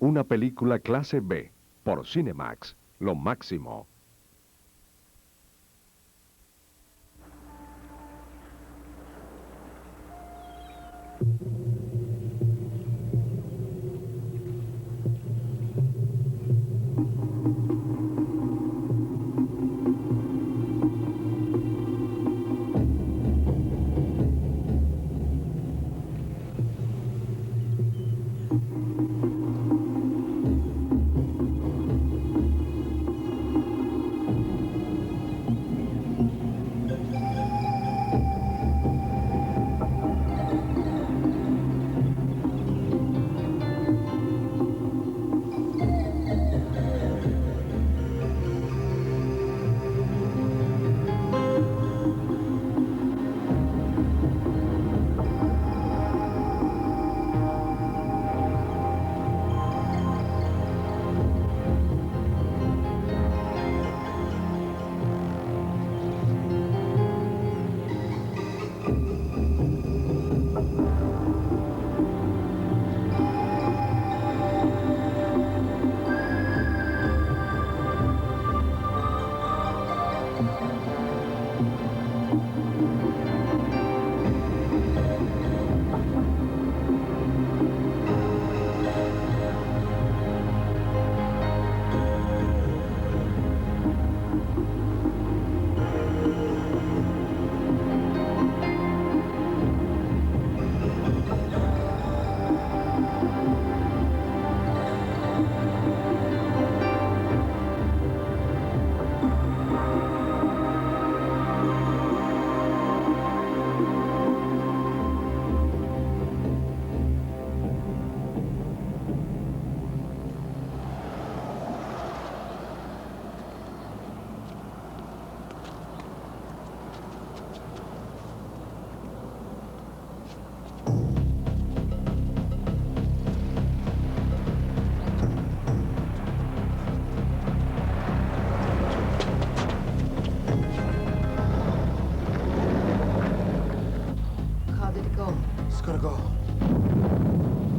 Una película clase B, por Cinemax, lo máximo.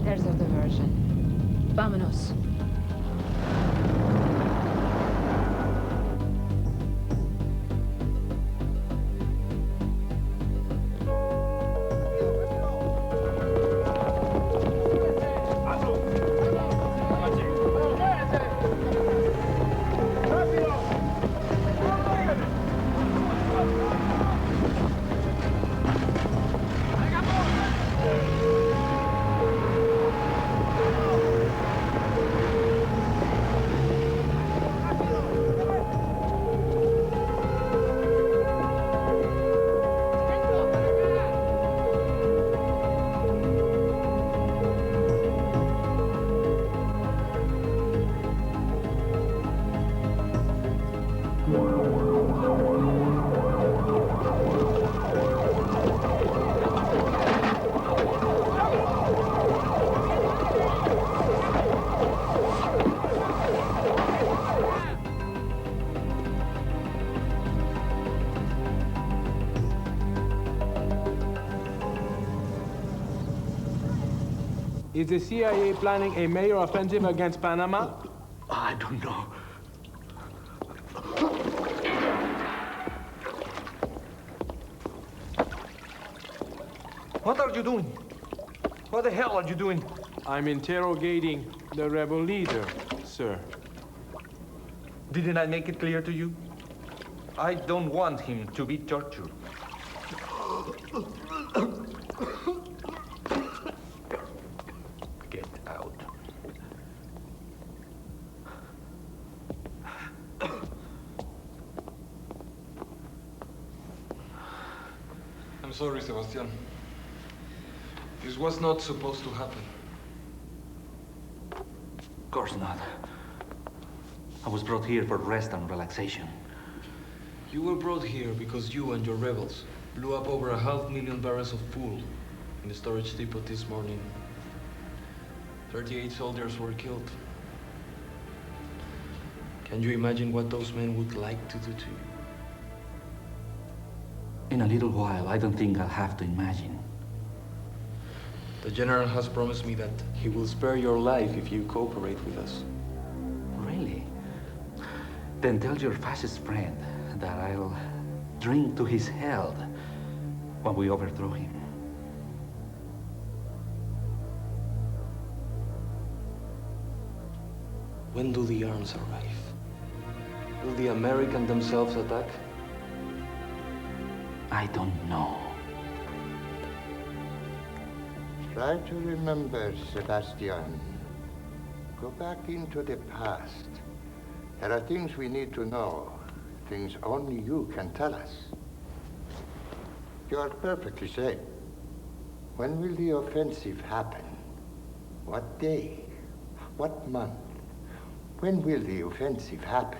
There's our diversion. Vámonos. Is the CIA planning a major offensive against Panama? I don't know. What are you doing? What the hell are you doing? I'm interrogating the rebel leader, sir. Didn't I make it clear to you? I don't want him to be tortured. Get out. I'm sorry, Sebastian. This was not supposed to happen. Of course not. I was brought here for rest and relaxation. You were brought here because you and your rebels blew up over 500,000 barrels of fuel in the storage depot this morning. 38 soldiers were killed. Can you imagine what those men would like to do to you? In a little while, I don't think I'll have to imagine. The General has promised me that he will spare your life if you cooperate with us. Really? Then tell your fascist friend that I'll drink to his health when we overthrow him. When do the arms arrive? Will the Americans themselves attack? I don't know. Try to remember, Sebastian. Go back into the past. There are things we need to know. Things only you can tell us. You are perfectly safe. When will the offensive happen? What day? What month? When will the offensive happen?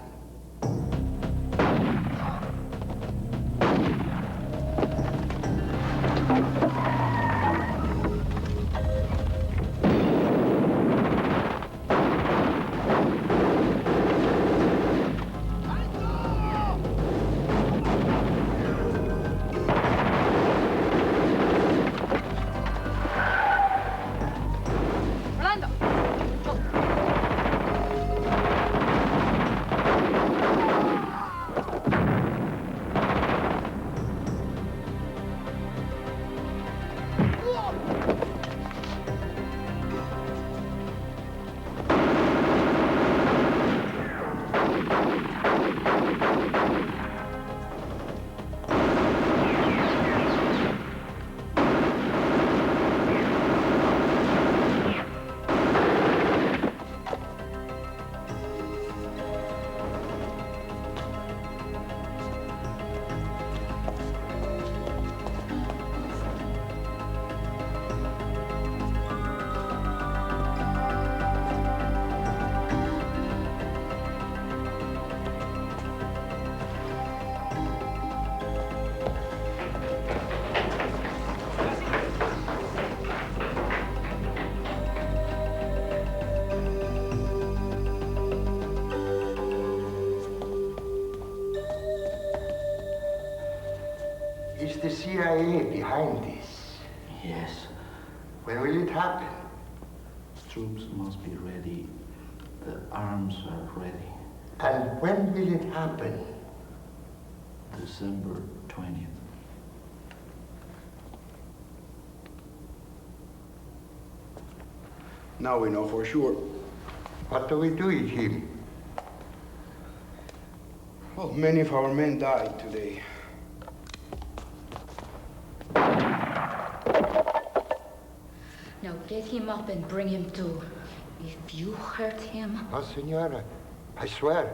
Is the CIA behind this? Yes. When will it happen? Troops must be ready. The arms are ready. And when will it happen? December 20th. Now we know for sure. What do we do with him? Well, many of our men died today. Now get him up and bring him to. If you hurt him... No, senora. I swear.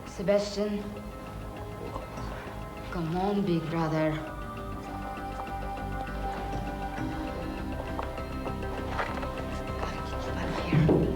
Sebastian. Come on, big brother. Gotta get you out of here.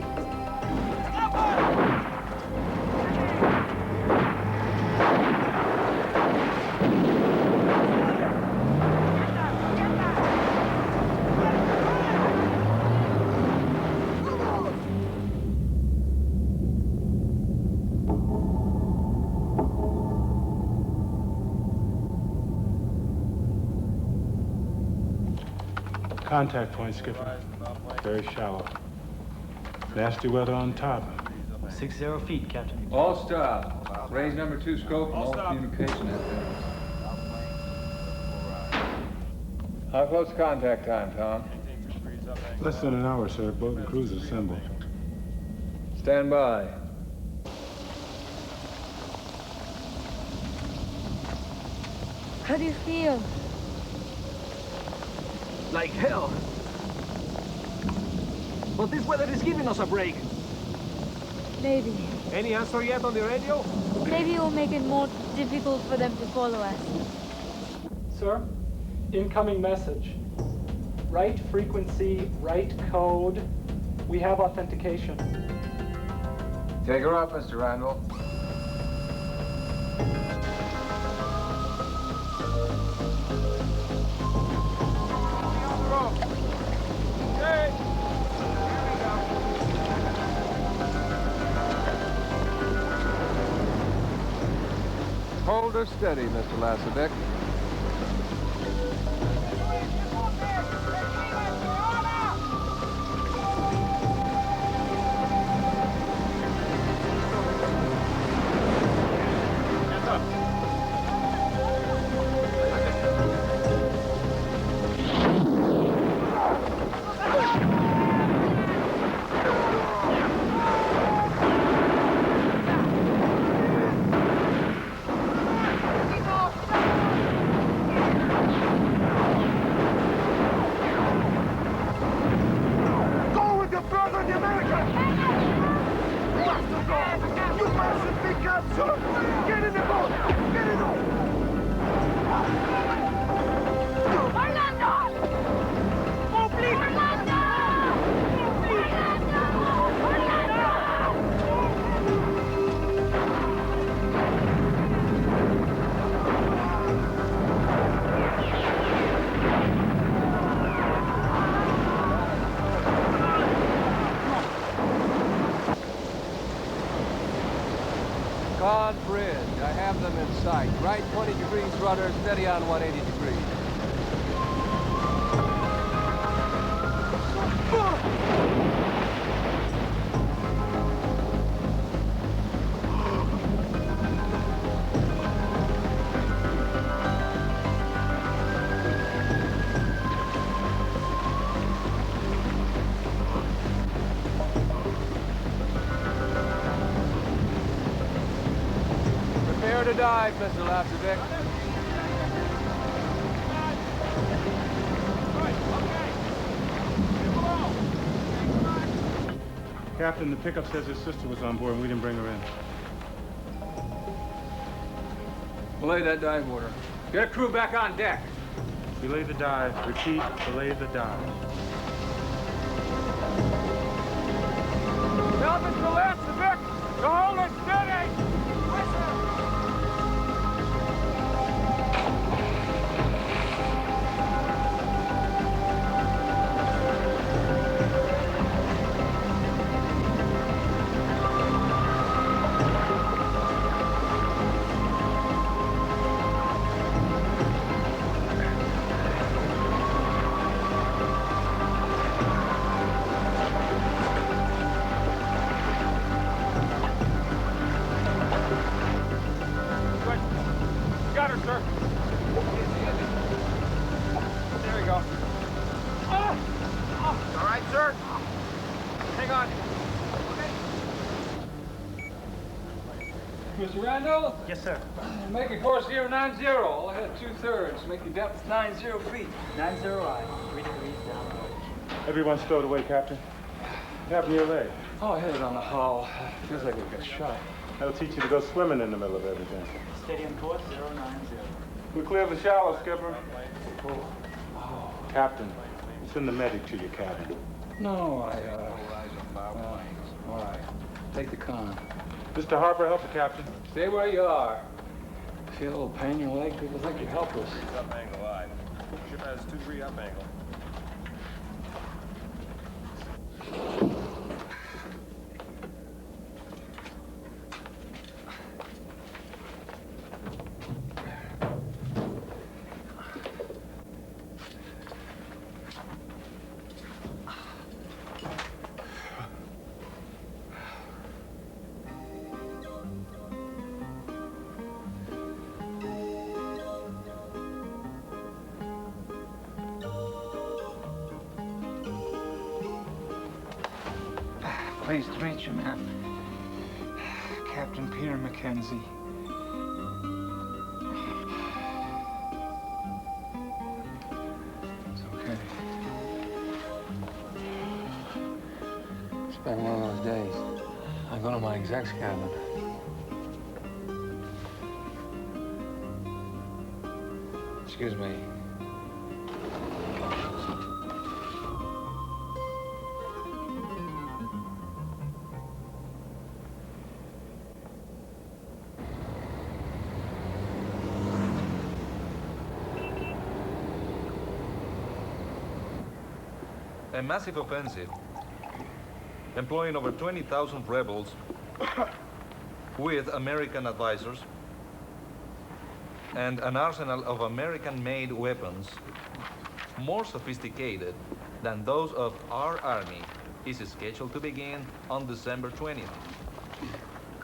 Contact point, Skipper. Very shallow. Nasty weather on top. 60 feet, Captain. All stop. Raise number 2 scope and all communication out there. How close contact time, Tom? Less than an hour, sir. Boat and cruise assembly. Stand by. How do you feel? Like hell. But this weather is giving us a break. Maybe. Any answer yet on the radio? Maybe it will make it more difficult for them to follow us. Sir, incoming message. Right frequency, right code. We have authentication. Take her up, Mr. Randall. Hold her steady, Mr. Lasovic. Bridge. I have them in sight. Right 20 degrees rudder, steady on 180 degrees. Prepare to dive, Mr. Lasovic. Captain, the pickup says his sister was on board and we didn't bring her in. Belay that dive order. Get a crew back on deck. Belay the dive. Repeat, belay the dive. Tell Mr. Lasovic to hold her steady! Yes, sir. Got her, sir. There we go. All right, sir. Hang on. Mr. Randall? Yes, sir. Make a course 090. All ahead 2/3. Make your depth 90 feet. 90 I. 3 degrees down. Everyone's stowed away, Captain. What happened to your leg? Oh, I hit it on the hull. Feels like we got shot. That'll teach you to go swimming in the middle of everything. Steady on course 090. We clear the shallow, Skipper. Oh. Captain, send the medic to your cabin. No, all right. Take the con. Mr. Harper, help the captain. Stay where you are. Feel a little pain in your leg? People think you're helpless. Up angle line. Ship has 2-3 up angle. Pleased to meet you, ma'am. Captain Peter Mackenzie. It's okay. It's been one of those days. I go to my exec's cabin. Excuse me. A massive offensive, employing over 20,000 rebels with American advisors, and an arsenal of American-made weapons more sophisticated than those of our army is scheduled to begin on December 20th.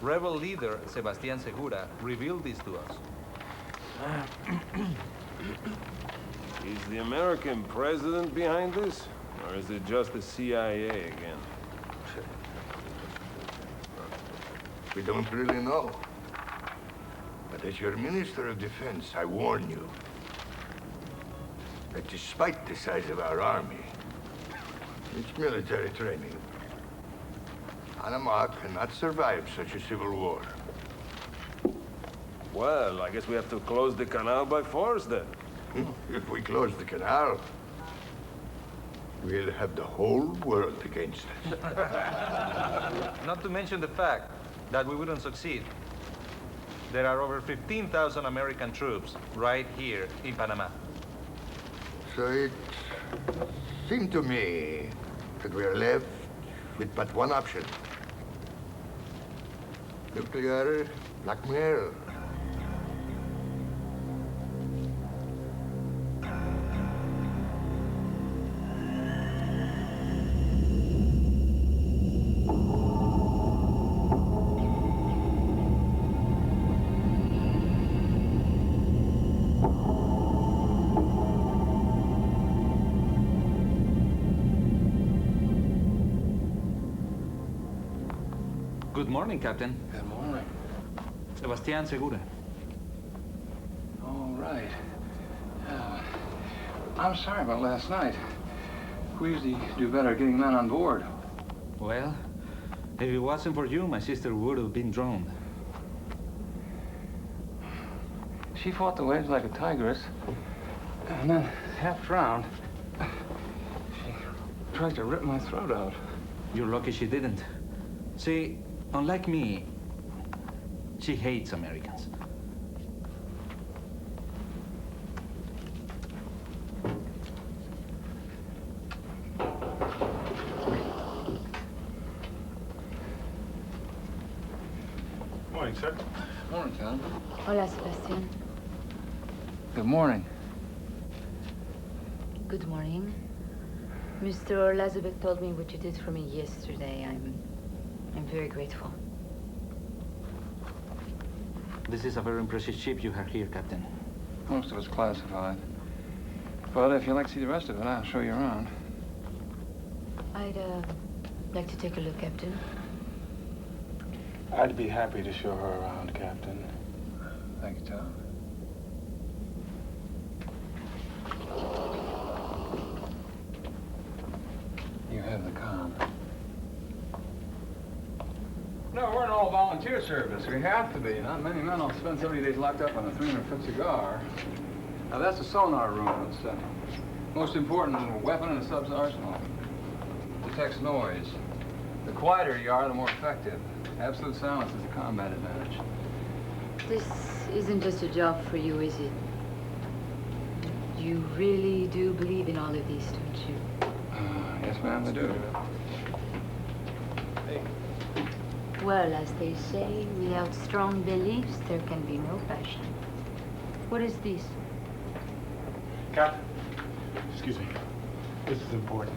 Rebel leader Sebastián Segura revealed this to us. Is the American president behind this? Or is it just the CIA again? We don't really know. But as your Minister of Defense, I warn you that despite the size of our army, its military training, Panama cannot survive such a civil war. Well, I guess we have to close the canal by force then. If we close the canal, we'll have the whole world against us. Not to mention the fact that we wouldn't succeed. There are over 15,000 American troops right here in Panama. So it seemed to me that we are left with but one option. Nuclear blackmail. Good morning, Captain. Good morning. Sebastián Segura. All right. I'm sorry about last night. We usually do better getting men on board. Well, if it wasn't for you, my sister would have been drowned. She fought the waves like a tigress, and then, half drowned, she tried to rip my throat out. You're lucky she didn't. See, unlike me, she hates Americans. Morning, sir. Morning, Tom. Hola, Sebastián. Good morning. Good morning. Mr. Lazarbeck told me what you did for me yesterday. I'm very grateful. This is a very impressive ship you have here, Captain. Most of it's classified. But if you'd like to see the rest of it, I'll show you around. I'd like to take a look, Captain. I'd be happy to show her around, Captain. Thank you, Tom. You have the comm. No, we're an all-volunteer service. We have to be. Not many men will spend 70 days locked up on a 300-foot cigar. Now, that's the sonar room. It's the most important weapon in a sub's arsenal. Detects noise. The quieter you are, the more effective. Absolute silence is a combat advantage. This isn't just a job for you, is it? You really do believe in all of these, don't you? Yes, ma'am, I do. Hey. Well, as they say, without strong beliefs, there can be no passion. What is this? Captain, excuse me. This is important.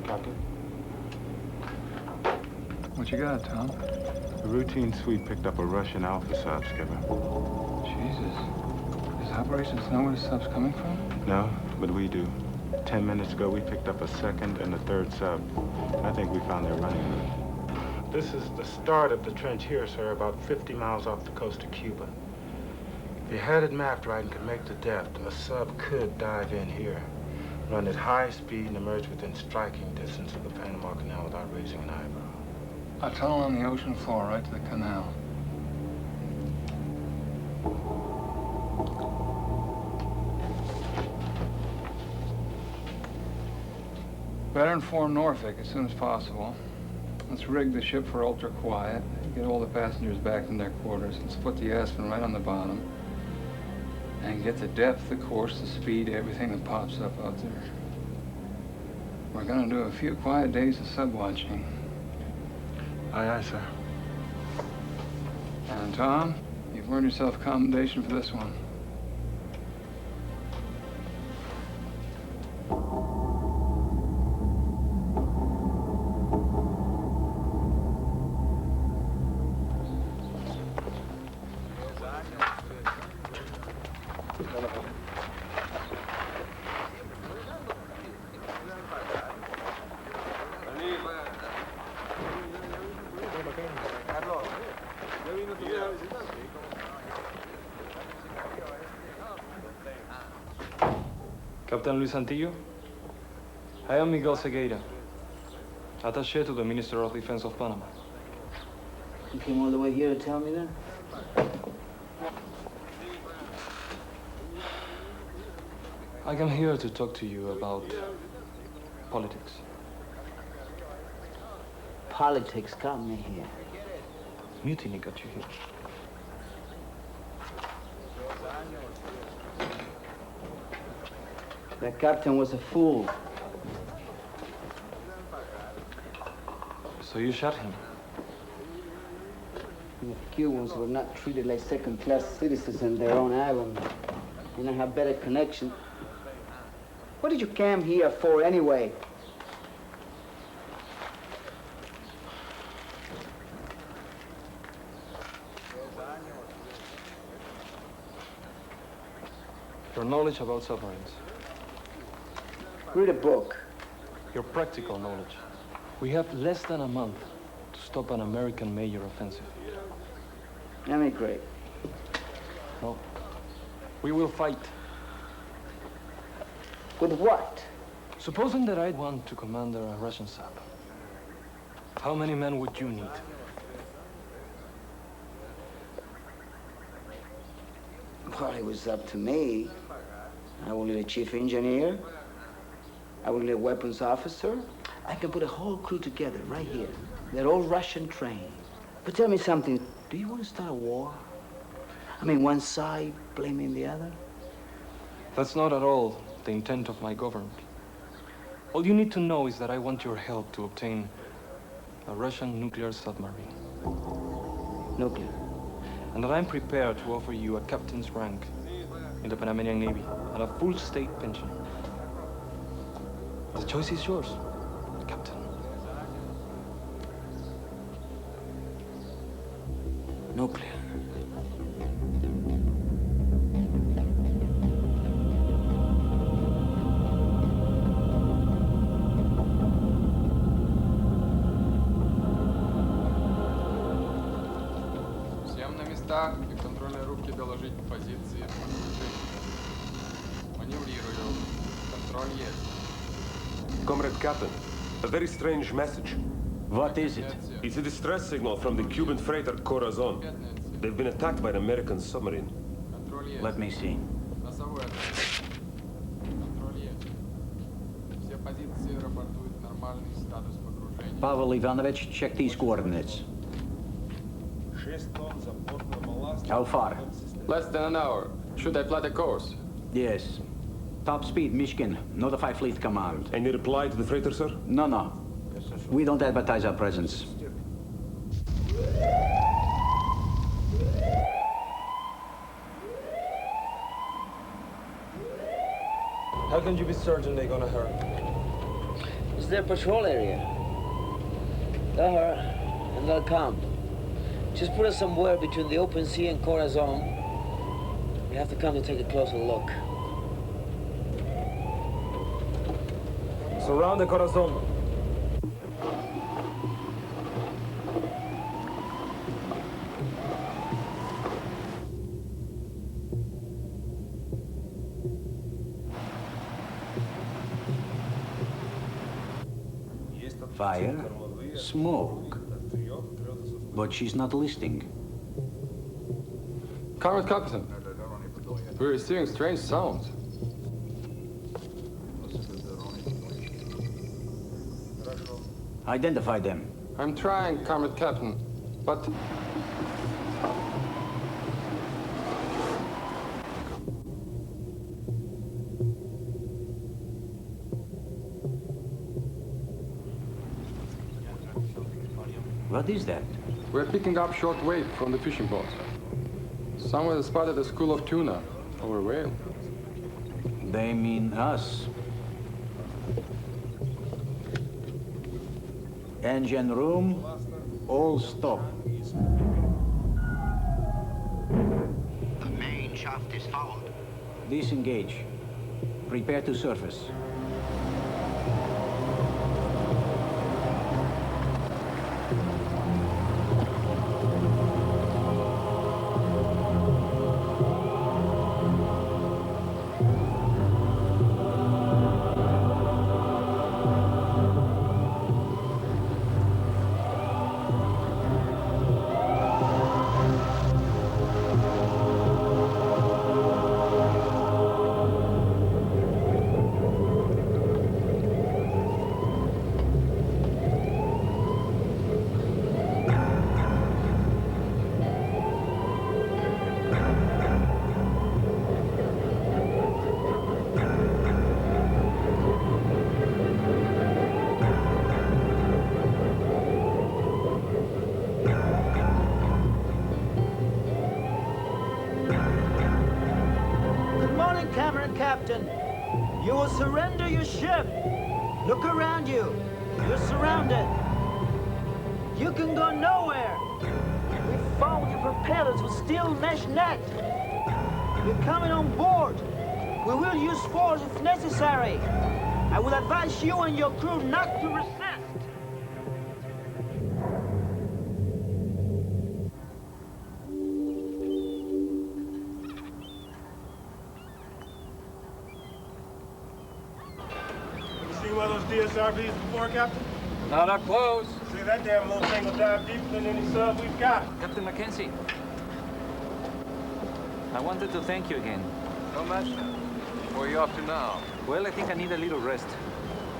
Captain? What you got, Tom? The routine sweep picked up a Russian Alpha sub, Skipper. Jesus. Does operations know where the sub's coming from? No, but we do. 10 minutes ago, we picked up a second and a third sub. I think we found their running route. This is the start of the trench here, sir, about 50 miles off the coast of Cuba. If you had it mapped right and could make the depth, a sub could dive in here, run at high speed, and emerge within striking distance of the Panama Canal without raising an eyebrow. A tunnel on the ocean floor right to the canal. Better inform Norfolk as soon as possible. Let's rig the ship for ultra quiet, get all the passengers back in their quarters, and split the Aspen right on the bottom. And get the depth, the course, the speed, everything that pops up out there. We're gonna do a few quiet days of sub-watching. Aye, aye, sir. And Tom, you You've earned yourself a commendation for this one. Captain Luis Santillo, I am Miguel Segueira, attaché to the Minister of Defense of Panama. You came all the way here to tell me that? I came here to talk to you about politics. Politics got me here. Mutiny got you here. That captain was a fool. So you shot him? And if Cubans were not treated like second-class citizens in their own island, and I have better connection. What did you come here for anyway? Your knowledge about submarines. Read a book. Your practical knowledge. We have less than a month to stop an American major offensive. Emigrate. No. We will fight. With what? Supposing that I want to command a Russian sub, how many men would you need? Well, it was up to me. I will need a chief engineer. I will need a weapons officer. I can put a whole crew together right here. They're all Russian trained. But tell me something. Do you want to start a war? I mean, one side blaming the other? That's not at all the intent of my government. All you need to know is that I want your help to obtain a Russian nuclear submarine. Nuclear? And that I'm prepared to offer you a captain's rank in the Panamanian Navy and a full state pension. The choice is yours, Captain. Nuclear. Всем на местах и контрольной рубке доложить позиции. Маневрирую. Контроль есть. Comrade Captain, a very strange message. What is it? It's a distress signal from the Cuban freighter Corazon. They've been attacked by an American submarine. Let me see. Носовой ответ. Контроль есть. Все позиции рапортуют нормальный статус погружения. Pavel Ivanovich, check these coordinates. How far? Less than an hour. Should I plot a course? Yes. Top speed, Mishkin. Notify Fleet Command. Any reply to the freighter, sir? No. We don't advertise our presence. How can you be certain they're gonna hurt? It's their patrol area. They'll hurt, and they'll come. Just put us somewhere between the open sea and Corazon. We have to come to take a closer look. Surround the Corazon. Fire, smoke. But she's not listing. Comrade Captain, we're receiving strange sounds. Identify them. I'm trying, Comrade Captain, but... What is that? We're picking up short wave from the fishing boats. Somewhere spotted a school of tuna over whale. They mean us. Engine room, all stop. The main shaft is fouled. Disengage. Prepare to surface. Captain. You will surrender your ship. Look around you. You're surrounded. You can go nowhere. We found your propellers with steel mesh net. You're coming on board. We will use force if necessary. I will advise you and your crew not to resist. DSRVs before, Captain? Not up close. See, that damn little thing will dive deeper than any sub we've got. Captain Mackenzie, I wanted to thank you again. So much. Where are you off to now? Well, I think I need a little rest.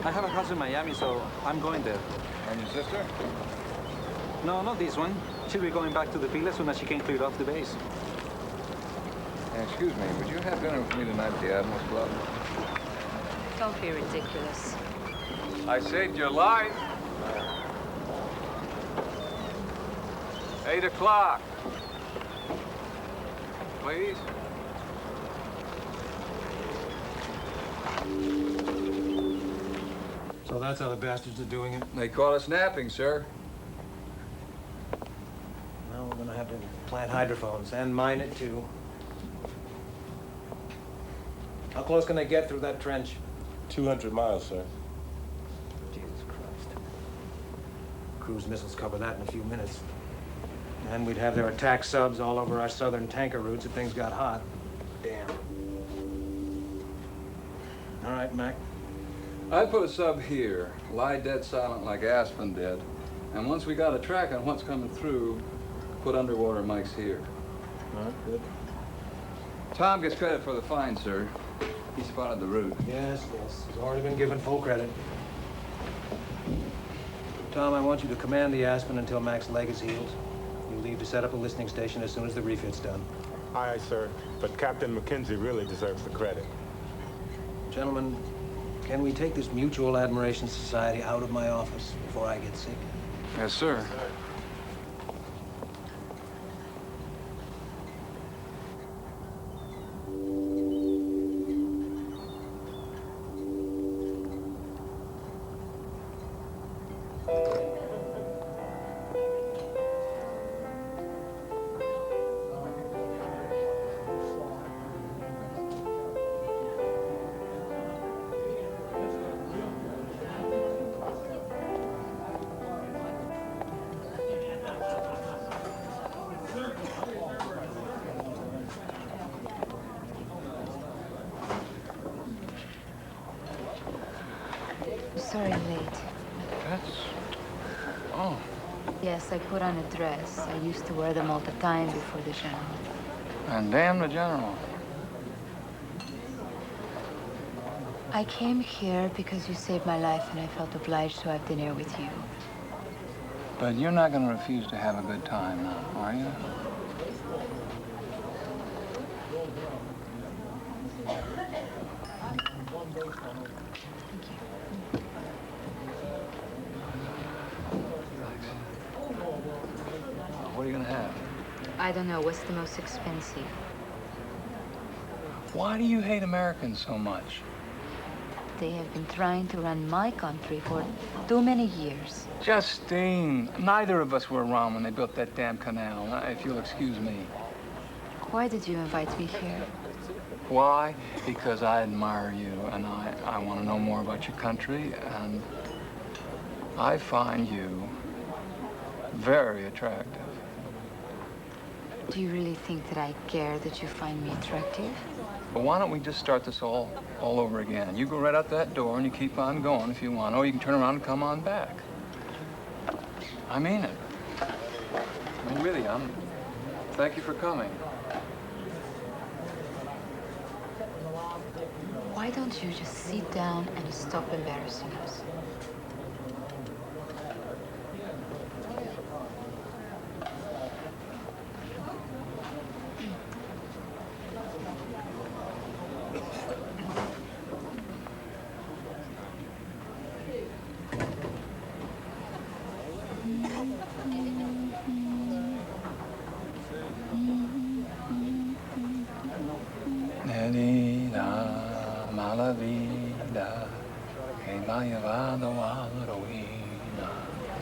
I have a house in Miami, so I'm going there. And your sister? No, not this one. She'll be going back to the field as soon as she can clear off the base. Excuse me, would you have dinner with me tonight at the Admiral's Club? Don't be ridiculous. I saved your life. 8 o'clock. Please. So that's how the bastards are doing it? They call it snapping, sir. Well, we're gonna have to plant hydrophones and mine it too. How close can they get through that trench? 200 miles, sir. Jesus Christ. Cruise missiles cover that in a few minutes. And we'd have their attack subs all over our southern tanker routes if things got hot. Damn. All right, Mac. I'd put a sub here, lie dead silent like Aspen did, and once we got a track on what's coming through, put underwater mics here. All right, good. Tom gets credit for the find, sir. He spotted the route. Yes. He's already been given full credit. Tom, I want you to command the Aspen until Mac's leg is healed. You leave to set up a listening station as soon as the refit's done. Aye, aye, sir. But Captain Mackenzie really deserves the credit. Gentlemen, can we take this Mutual Admiration Society out of my office before I get sick? Yes, sir. Yes, sir. Sorry I'm late. Oh. Yes, I put on a dress. I used to wear them all the time before the general. And damn the general. I came here because you saved my life and I felt obliged to have dinner with you. But you're not going to refuse to have a good time now, are you? What are you going to have? I don't know. What's the most expensive? Why do you hate Americans so much? They have been trying to run my country for too many years. Justine, neither of us were around when they built that damn canal, if you'll excuse me. Why did you invite me here? Why? Because I admire you, and I want to know more about your country, and I find you very attractive. Do you really think that I care that you find me attractive? Well, why don't we just start this all over again? You go right out that door and you keep on going if you want. Or you can turn around and come on back. I mean it. I mean, really, thank you for coming. Why don't you just sit down and stop embarrassing us?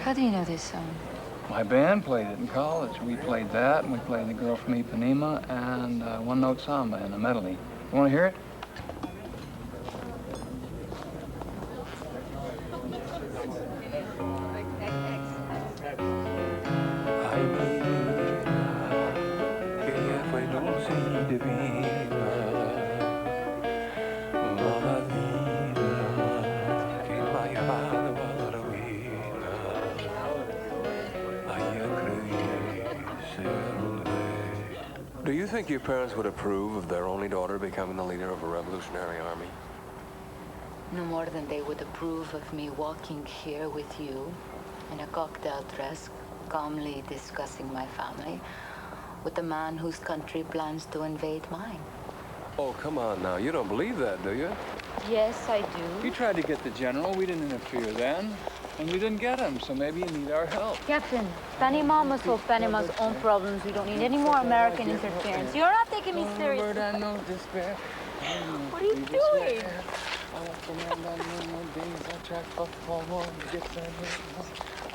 How do you know this song? My band played it in college. We played that, and we played The Girl from Ipanema, and One Note Samba in a medley. You want to hear it? Do you think your parents would approve of their only daughter becoming the leader of a revolutionary army? No more than they would approve of me walking here with you in a cocktail dress, calmly discussing my family with a man whose country plans to invade mine. Oh, come on now. You don't believe that, do you? Yes, I do. You tried to get the general. We didn't interfere then. And you didn't get him, so maybe you need our help. Captain, Panama must solve Panama's own problems. We don't need any more American interference. You're not taking me seriously. What are you doing? I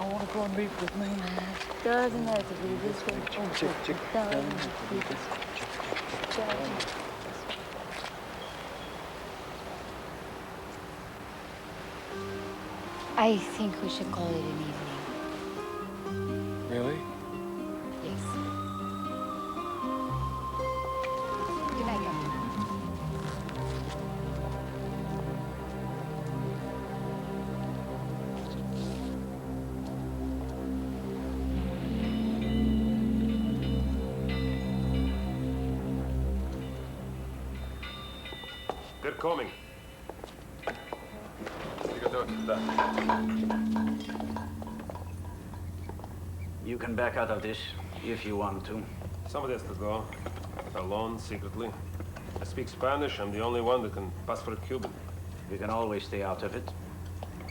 want to go and meet with me. Doesn't have to be this way. I think we should call it an evening. Really? Yes. Good night, Captain. They're coming. You can back out of this if you want to. Somebody has to go. Alone, secretly. I speak Spanish. I'm the only one that can pass for a Cuban. You can always stay out of it.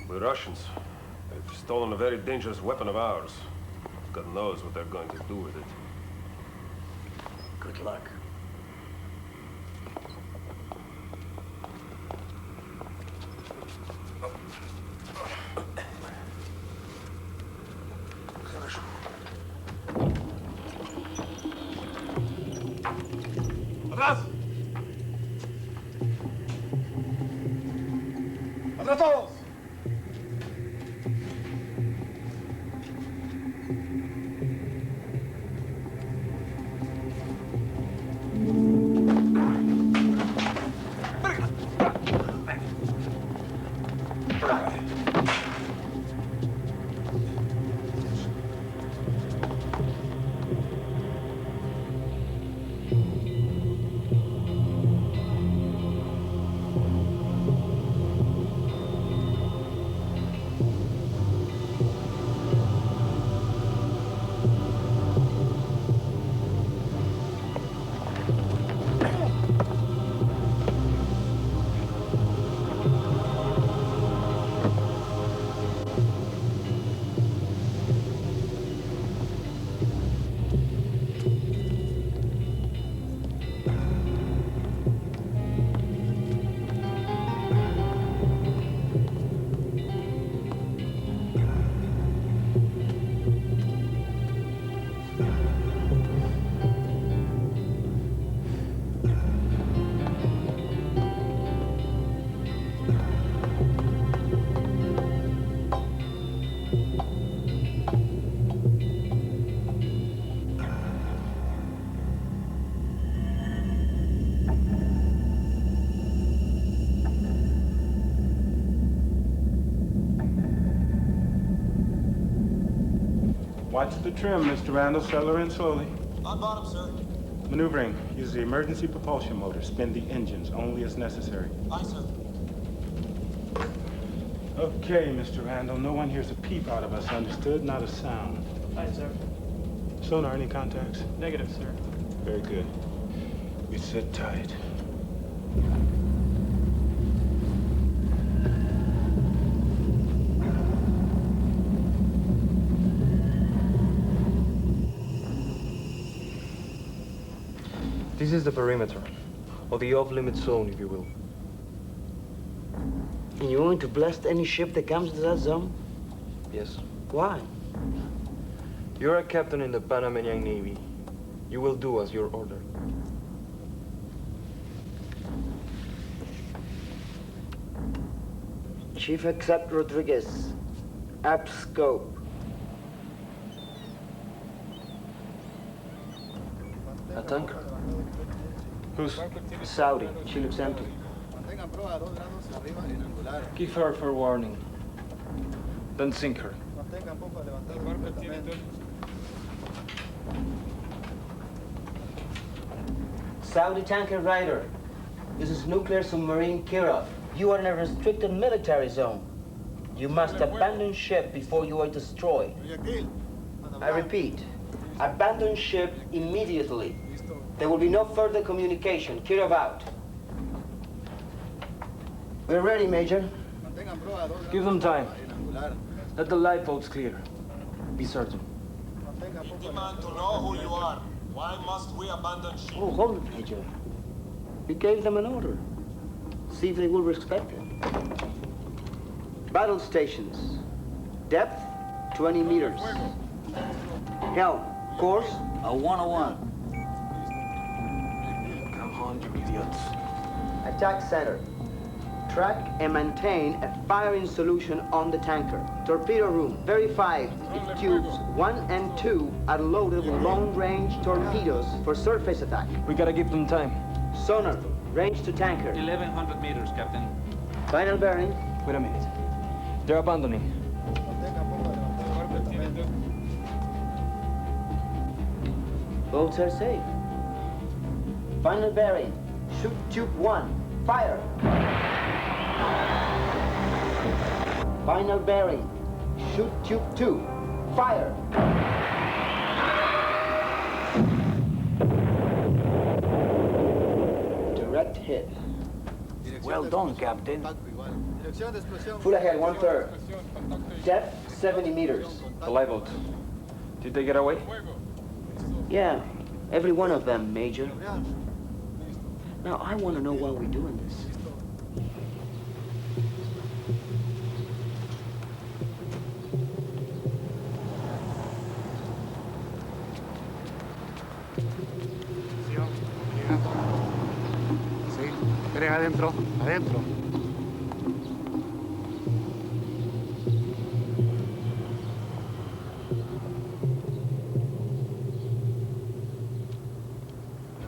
We're Russians. They've stolen a very dangerous weapon of ours. God knows what they're going to do with it. Good luck. ¡Atrás! ¡Atrás todos! Watch the trim, Mr. Randall. Settle her in slowly. On bottom, sir. Maneuvering. Use the emergency propulsion motor. Spin the engines only as necessary. Aye, sir. Okay, Mr. Randall. No one hears a peep out of us. Understood? Not a sound. Aye, sir. Sonar, any contacts? Negative, sir. Very good. We sit tight. This is the perimeter, or the off-limit zone, if you will. And you're going to blast any ship that comes to that zone? Yes. Why? You're a captain in the Panamanian Navy. You will do as you're ordered. Chief Accept Rodriguez. App scope. A tanker. Who's? Saudi. She looks empty. Give her for warning. Then sink her. Saudi tanker rider. This is nuclear submarine Kirov. You are in a restricted military zone. You must abandon ship before you are destroyed. I repeat, abandon ship immediately. There will be no further communication. Kirov out. We're ready, Major. Give them time. Let the lifeboats clear. Be certain. We demand to know who you are. Why must we abandon ship? Oh, hold it, Major. You gave them an order. See if they will respect it. Battle stations. Depth, 20 meters. Helm, course, a 101. Come on, you idiots. Attack center. Track and maintain a firing solution on the tanker. Torpedo room. Verify if tubes 1 and 2 are loaded with long-range torpedoes for surface attack. We gotta give them time. Sonar. Range to tanker. 1,100 meters, Captain. Final bearing. Wait a minute. They're abandoning. Boats are safe. Final bearing. Shoot tube 1. Fire. Final bearing. Shoot tube 2. Fire. Direct hit. Well done, Captain. Full ahead, 1/3. Depth, 70 meters. The lifeboat. Did they get away? Yeah, every one of them, Major. Now, I want to know why we're doing this. Sí, ¿quieres adentro? Adentro.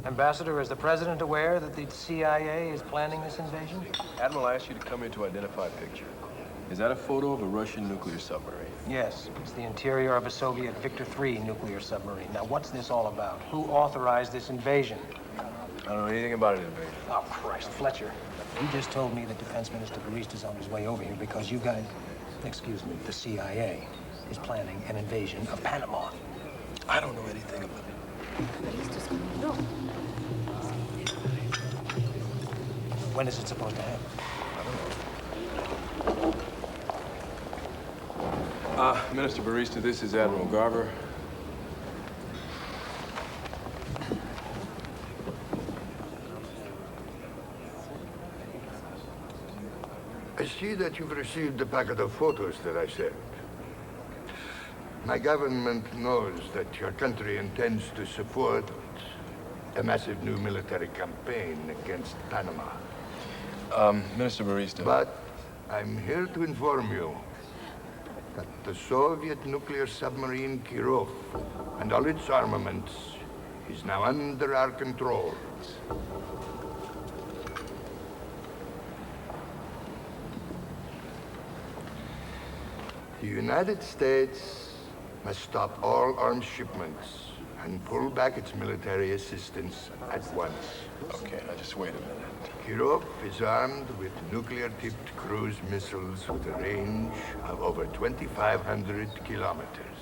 Ambassador, is the president aware that the CIA is planning this invasion? Admiral asked you to come here to identify a picture. Is that a photo of a Russian nuclear submarine? Yes, it's the interior of a Soviet Victor III nuclear submarine. Now, what's this all about? Who authorized this invasion? I don't know anything about an invasion. Oh, Christ, Fletcher. You just told me that Defense Minister Barista's on his way over here because you guys, excuse me, the CIA is planning an invasion of Panama. I don't know anything about it. When is it supposed to happen? Minister Barista, this is Admiral Garver. I see that you've received the packet of photos that I sent. My government knows that your country intends to support a massive new military campaign against Panama. Minister Barista. But I'm here to inform you that the Soviet nuclear submarine Kirov and all its armaments is now under our control. The United States must stop all arms shipments and pull back its military assistance at once. Okay, now just wait a minute. Kirov is armed with nuclear-tipped cruise missiles with a range of over 2,500 kilometers.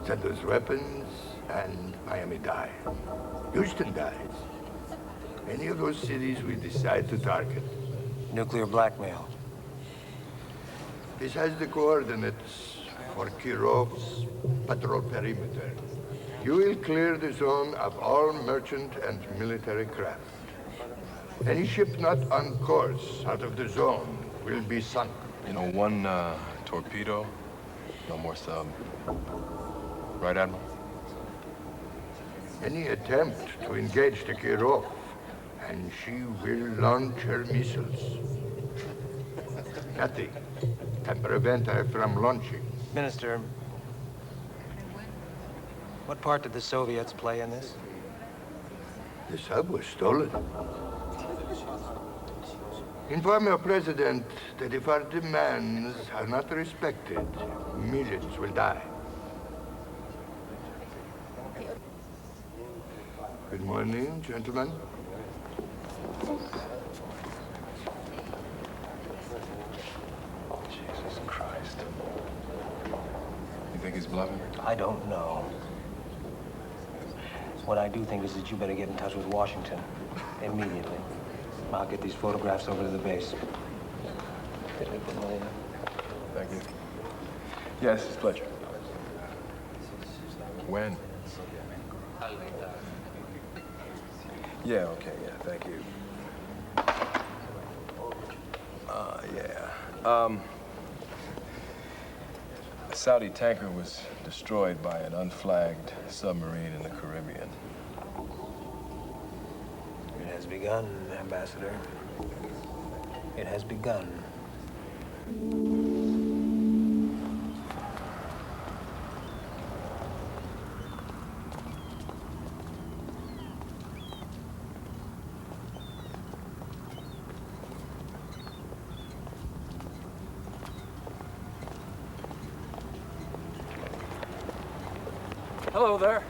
Send those weapons, and Miami dies. Houston dies. Any of those cities we decide to target. Nuclear blackmail. This has the coordinates for Kirov's patrol perimeter. You will clear the zone of all merchant and military craft. Any ship not on course out of the zone will be sunk. You know, one torpedo, no more sub. Right, Admiral? Any attempt to engage the Kirov, and she will launch her missiles. Nothing can prevent her from launching. Minister, what part did the Soviets play in this? The sub was stolen. Inform your president that if our demands are not respected, millions will die. Good morning, gentlemen. Jesus Christ. You think he's bluffing? I don't know. What I do think is that you better get in touch with Washington immediately. I'll get these photographs over to the base. Thank you. Yes, it's a pleasure. When? Yeah, okay, yeah, thank you. A Saudi tanker was destroyed by an unflagged submarine in the Caribbean. It has begun, Ambassador. It has begun. Hello there.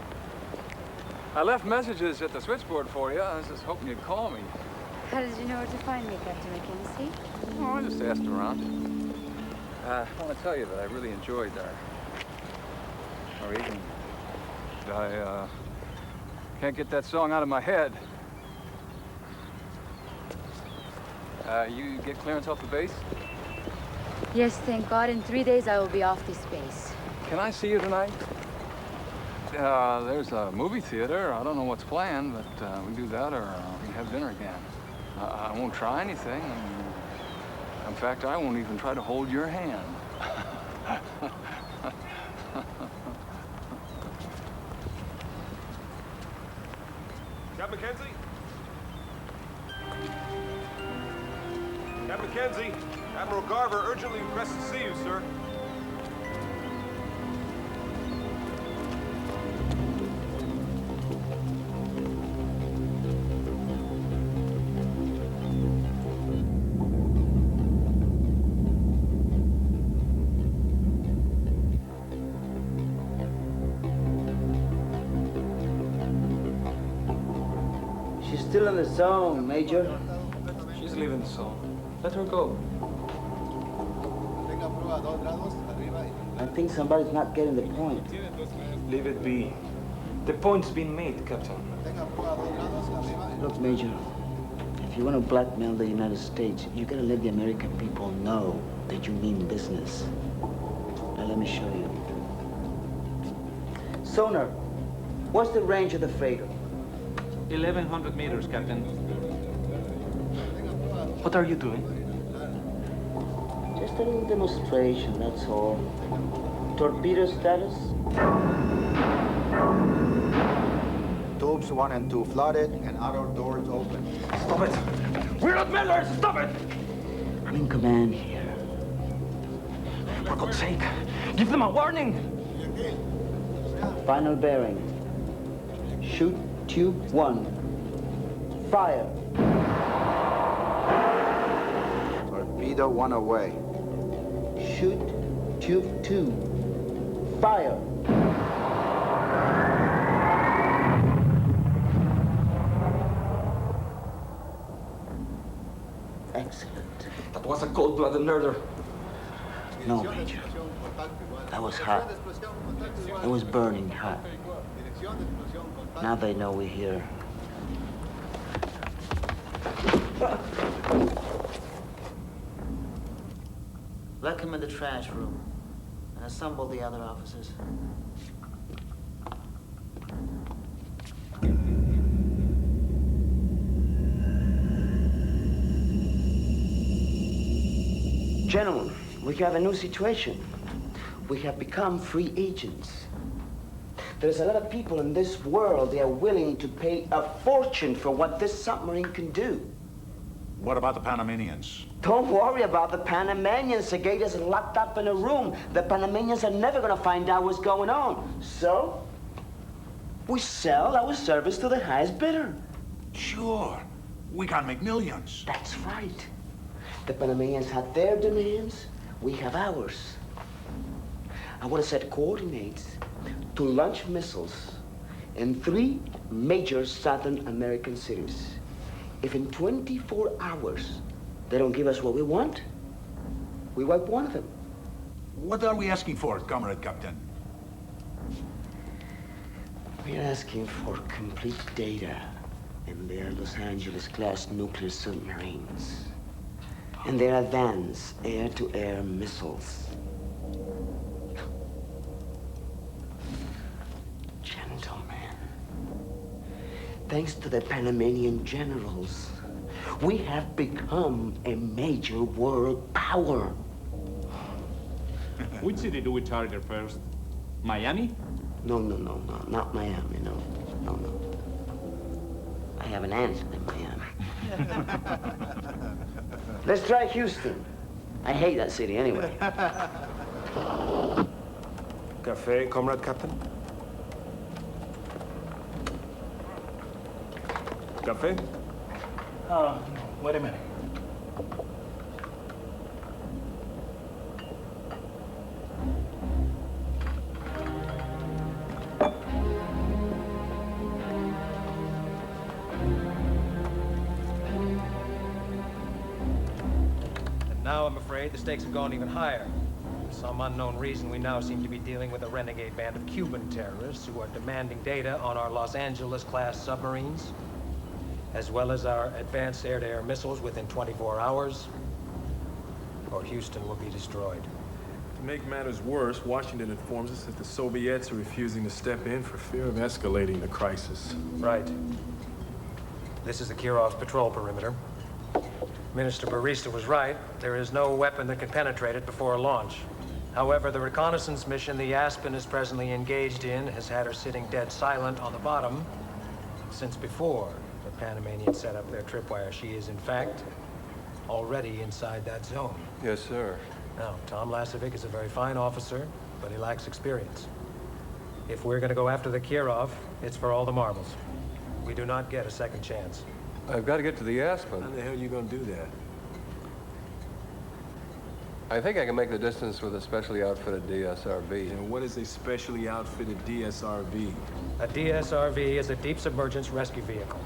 I left messages at the switchboard for you. I was just hoping you'd call me. How did you know where to find me, Captain Mackenzie? Oh, I just asked around. I want to tell you that I really enjoyed our evening. I can't get that song out of my head. You get clearance off the base? Yes, thank God. In 3 days, I will be off this base. Can I see you tonight? There's a movie theater. I don't know what's planned, but we can do that or we can have dinner again. I won't try anything. In fact, I won't even try to hold your hand. Captain Mackenzie? Captain Mackenzie, Admiral Garver urgently requests to see you, sir. She's still in the zone, Major. She's leaving the zone. Let her go. I think somebody's not getting the point. Leave it be. The point's been made, Captain. Look, Major, if you want to blackmail the United States, you gotta let the American people know that you mean business. Now let me show you. Sonar, what's the range of the freighter? 1,100 meters, Captain. What are you doing? Just a little demonstration, that's all. Torpedo status? Tubes 1 and 2 flooded and outer doors open. Stop it! We're not millers! Stop it! I'm in command here. For God's sake, give them a warning! Final bearing. Shoot tube 1. Fire. Torpedo 1 away. Shoot tube 2. Fire! Excellent. That was a cold-blooded murder. No, Major. That was hot. It was burning hot. Now they know we're here. Let them in the trash room and assemble the other officers. Gentlemen, we have a new situation. We have become free agents. There's a lot of people in this world, they are willing to pay a fortune for what this submarine can do. What about the Panamanians? Don't worry about the Panamanians. The gate is locked up in a room. The Panamanians are never going to find out what's going on. So, we sell our service to the highest bidder. Sure. We can make millions. That's right. The Panamanians have their demands. We have ours. I want to set coordinates to launch missiles in 3 major Southern American cities. If in 24 hours they don't give us what we want, we wipe one of them. What are we asking for, Comrade Captain? We're asking for complete data in their Los Angeles-class nuclear submarines and their advanced air-to-air missiles. Gentlemen, thanks to the Panamanian generals, we have become a major world power. Which city do we target first? Miami? No, not Miami, no. I have an aunt in Miami. Let's try Houston. I hate that city anyway. Café, Comrade Captain? Café? Oh, wait a minute. Now, I'm afraid, the stakes have gone even higher. For some unknown reason, we now seem to be dealing with a renegade band of Cuban terrorists who are demanding data on our Los Angeles-class submarines, as well as our advanced air-to-air missiles within 24 hours, or Houston will be destroyed. To make matters worse, Washington informs us that the Soviets are refusing to step in for fear of escalating the crisis. Right. This is the Kirov's patrol perimeter. Minister Barista was right. There is no weapon that can penetrate it before a launch. However, the reconnaissance mission the Aspen is presently engaged in has had her sitting dead silent on the bottom since before the Panamanians set up their tripwire. She is, in fact, already inside that zone. Yes, sir. Now, Tom Lasovic is a very fine officer, but he lacks experience. If we're going to go after the Kirov, it's for all the marbles. We do not get a second chance. I've got to get to the Aspen. How the hell are you going to do that? I think I can make the distance with a specially outfitted DSRV. And what is a specially outfitted DSRV? A DSRV is a deep submergence rescue vehicle.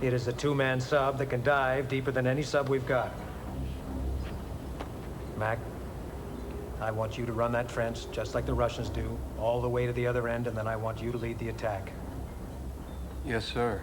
It is a 2-man sub that can dive deeper than any sub we've got. Mac, I want you to run that trench just like the Russians do, all the way to the other end, and then I want you to lead the attack. Yes, sir.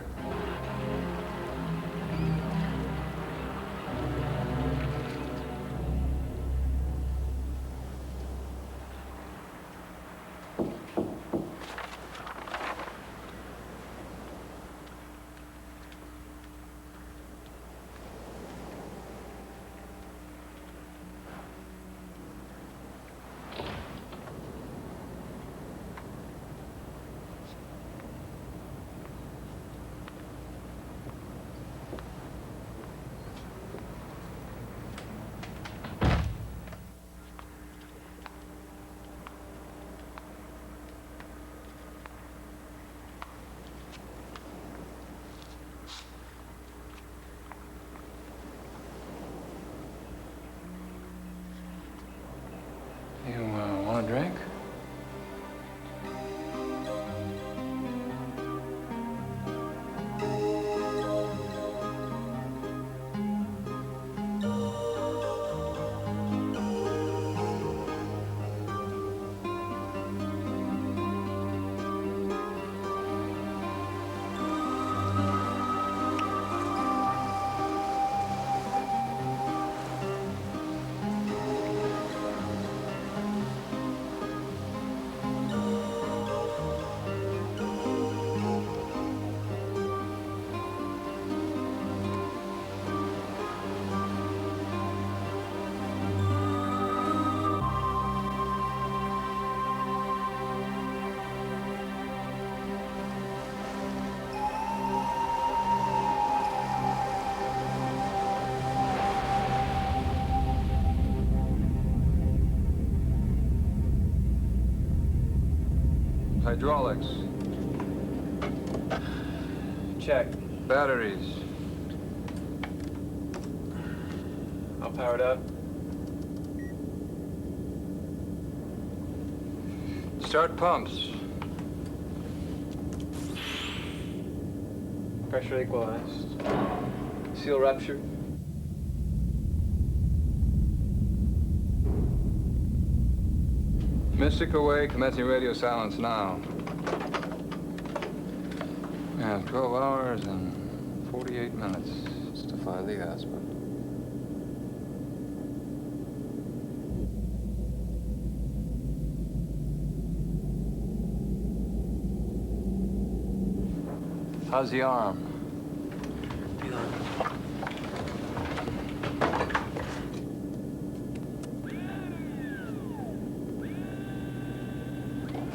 hydraulics. Check. Batteries. All powered up. Start pumps. Pressure equalized. Seal ruptured. Mystic away, commencing radio silence now. Yeah, 12 hours and 48 minutes. It's to find the aspen. How's the arm?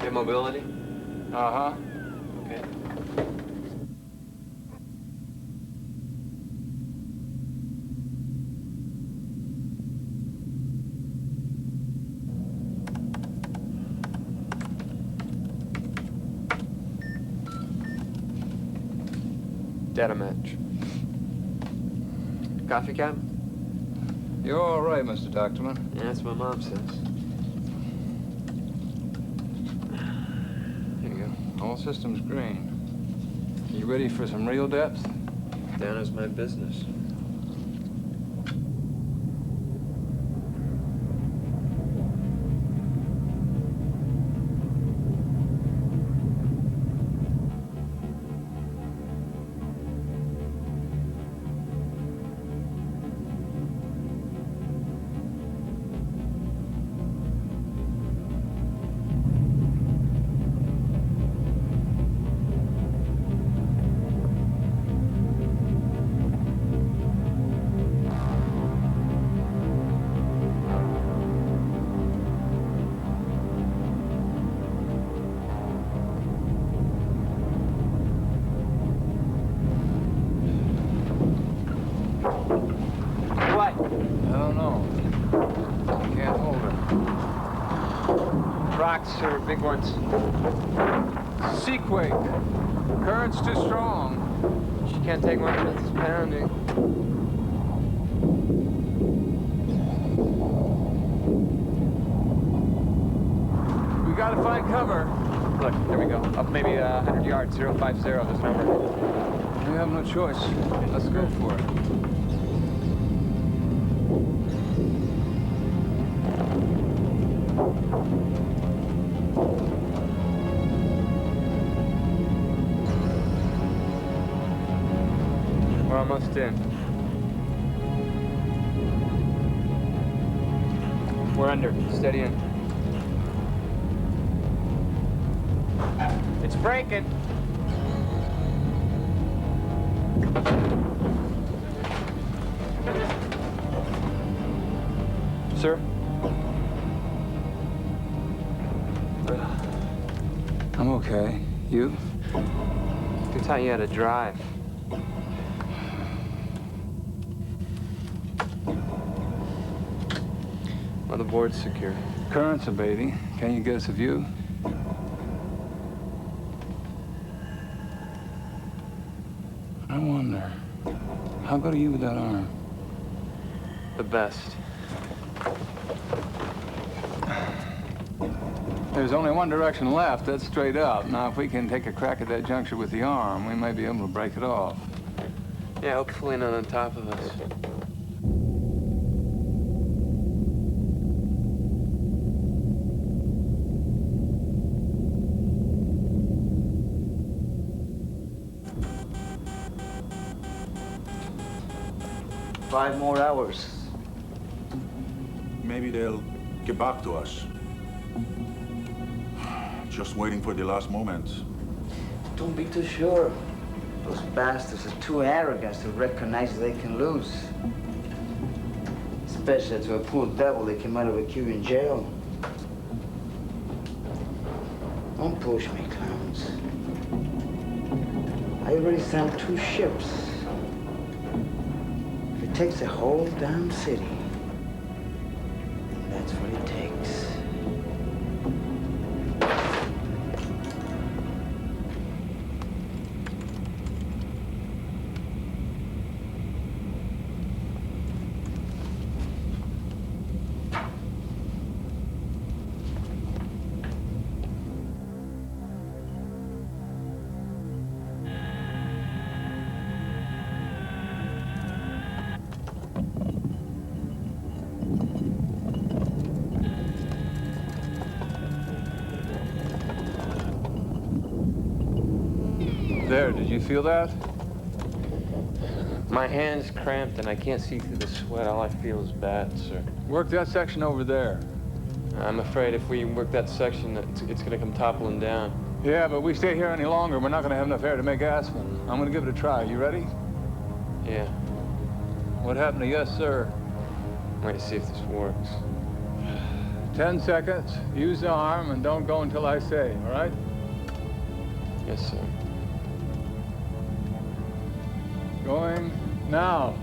Your mobility? Uh-huh. Okay. Data match. Coffee cap? You're all right, Mr. Doctorman. Yeah, that's what my mom says. Here you go. All systems green. You ready for some real depth? Down is my business. Or big ones. Seaquake. Current's too strong. She can't take 1 minute, it's pounding. We gotta find cover. Look, there we go. Up maybe 100 yards, 050, there's a number. We have no choice. Let's go for it. We're almost in. We're under. Steady in. It's breaking. Sir? I'm okay. You? They taught you how to drive. Well, the board's secure. Current's abating. Can you get us a view? I wonder, how good are you with that arm? The best. There's only one direction left, that's straight up. Now, if we can take a crack at that juncture with the arm, we may be able to break it off. Yeah, hopefully not on top of us. Five more hours. Maybe they'll get back to us. Just waiting for the last moment. Don't be too sure. Those bastards are too arrogant to recognize they can lose. Especially to a poor devil they came out of a queue in jail. Don't push me, clowns. I already sent 2 ships. If it takes a whole damn city, then that's what it takes. You feel that? My hand's cramped and I can't see through the sweat. All I feel is bad, sir. Work that section over there. I'm afraid if we work that section, it's gonna come toppling down. Yeah, but we stay here any longer, we're not gonna have enough air to make aspen. I'm gonna give it a try. You ready? Yeah. What happened to yes, sir? Wait, see if this works. 10 seconds. Use the arm and don't go until I say, all right? Yes, sir. Going now.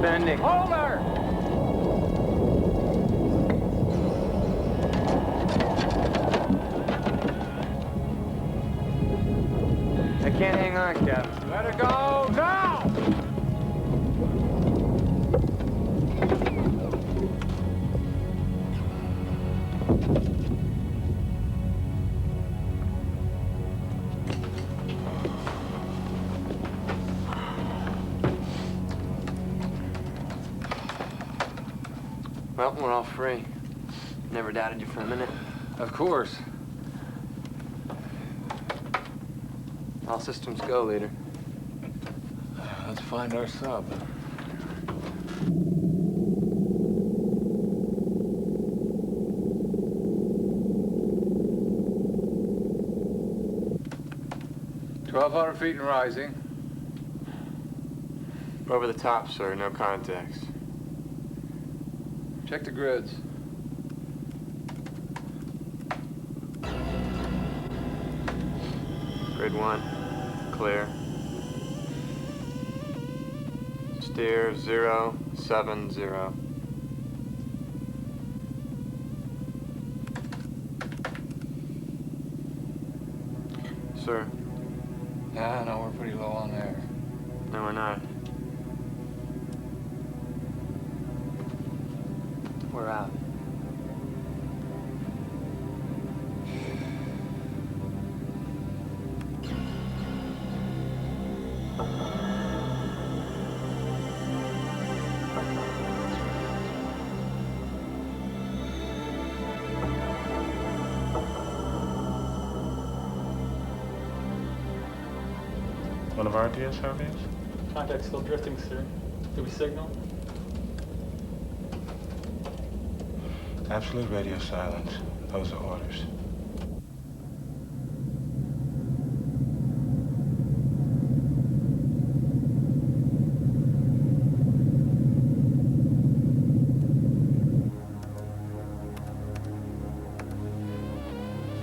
Bending. Hold her! I can't hang on, Captain. Let her go now! Well, we're all free. Never doubted you for a minute. Of course. All systems go, leader. Let's find our sub. $1,200 feet and rising. Over the top, sir. No contacts. Check the grids. Grid 1, clear. Steer 070. Sir. Nah, no, we're pretty low on air. No, we're not. We're out. One of our DS surveys? Contact still drifting, sir. Do we signal? Absolute radio silence. Those are orders.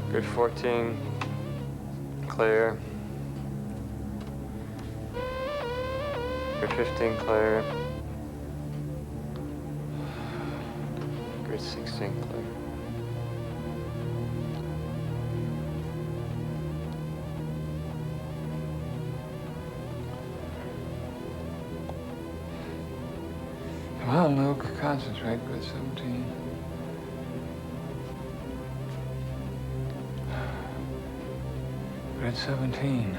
Grid 14, clear. Grid 15, clear. Grid 16, clear. Come on, Luke. Concentrate. Grid 17. Grid 17.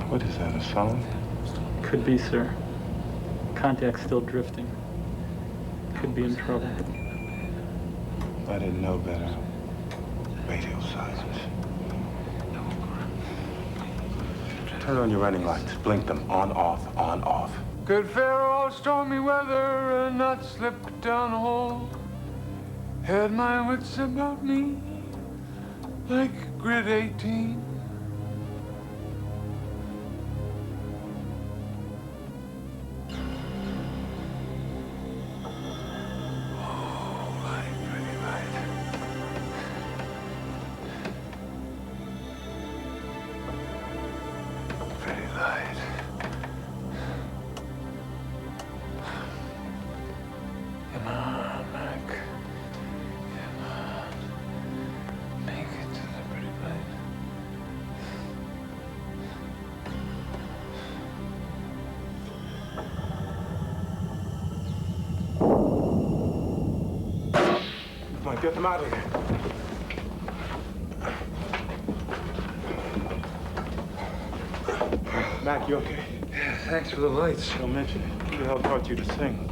What is that, a phone? Could be, sir. Contact's still drifting. Could be in trouble. I didn't know better. Radio silence. Turn on your running lights. Blink them. On, off, on, off. Good fare all stormy weather and not slip down a hole. Had my wits about me like grid 18. light. Come on, Mac. Come on. Make it to the pretty light. Come on, get them out of here. Mac, you okay? Yeah, thanks for the lights. Don't mention it. Who the hell taught you to sing?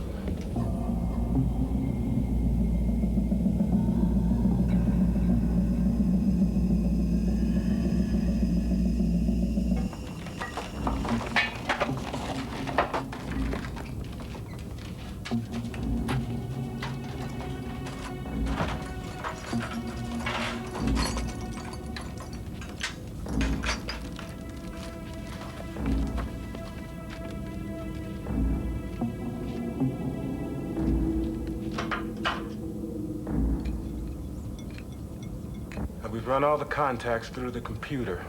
We've run all the contacts through the computer.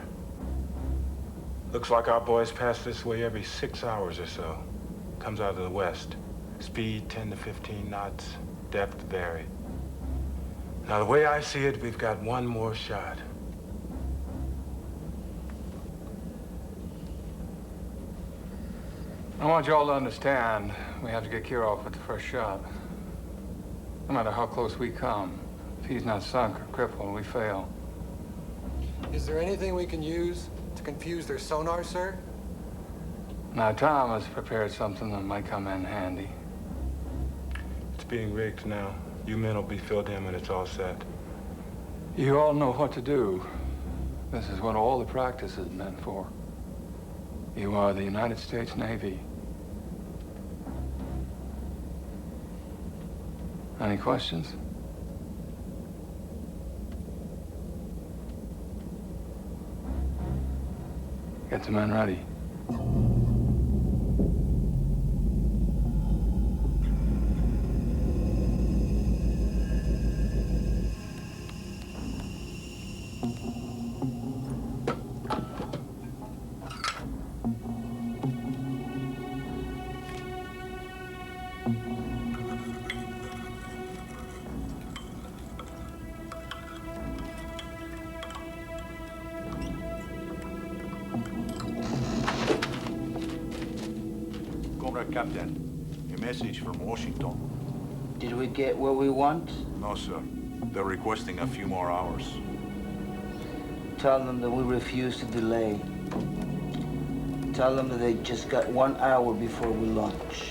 Looks like our boys pass this way every 6 hours or so. Comes out of the west. Speed 10 to 15 knots. Depth varied. Now, the way I see it, we've got one more shot. I want you all to understand, we have to get Kirov with the first shot. No matter how close we come, if he's not sunk or crippled, we fail. Is there anything we can use to confuse their sonar, sir? Now, Tom has prepared something that might come in handy. It's being rigged now. You men will be filled in when it's all set. You all know what to do. This is what all the practice is meant for. You are the United States Navy. Any questions? Get the men ready. Captain, a message from Washington. Did we get what we want? No, sir. They're requesting a few more hours. Tell them that we refuse to delay. Tell them that they just got 1 hour before we launch.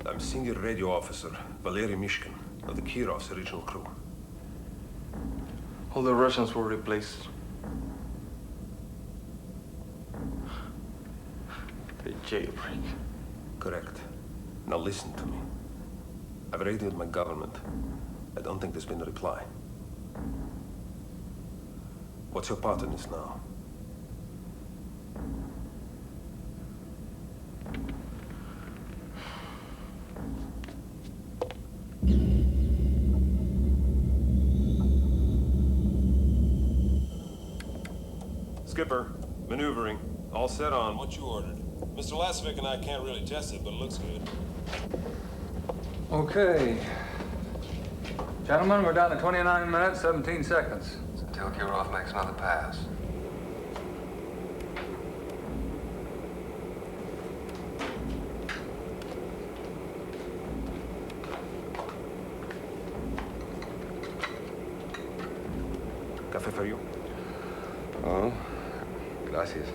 I'm Senior Radio Officer Valery Mishkin of the Kirov's original crew. All the Russians were replaced. The jailbreak. Correct. Now listen to me. I've radioed my government. I don't think there's been a reply. What's your part in this now? Skipper, maneuvering. All set on. What you ordered. Mr. Lasovic and I can't really test it, but it looks good. Okay. Gentlemen, we're down to 29 minutes, 17 seconds. Until Kirov makes another pass. Café for you. Oh, gracias.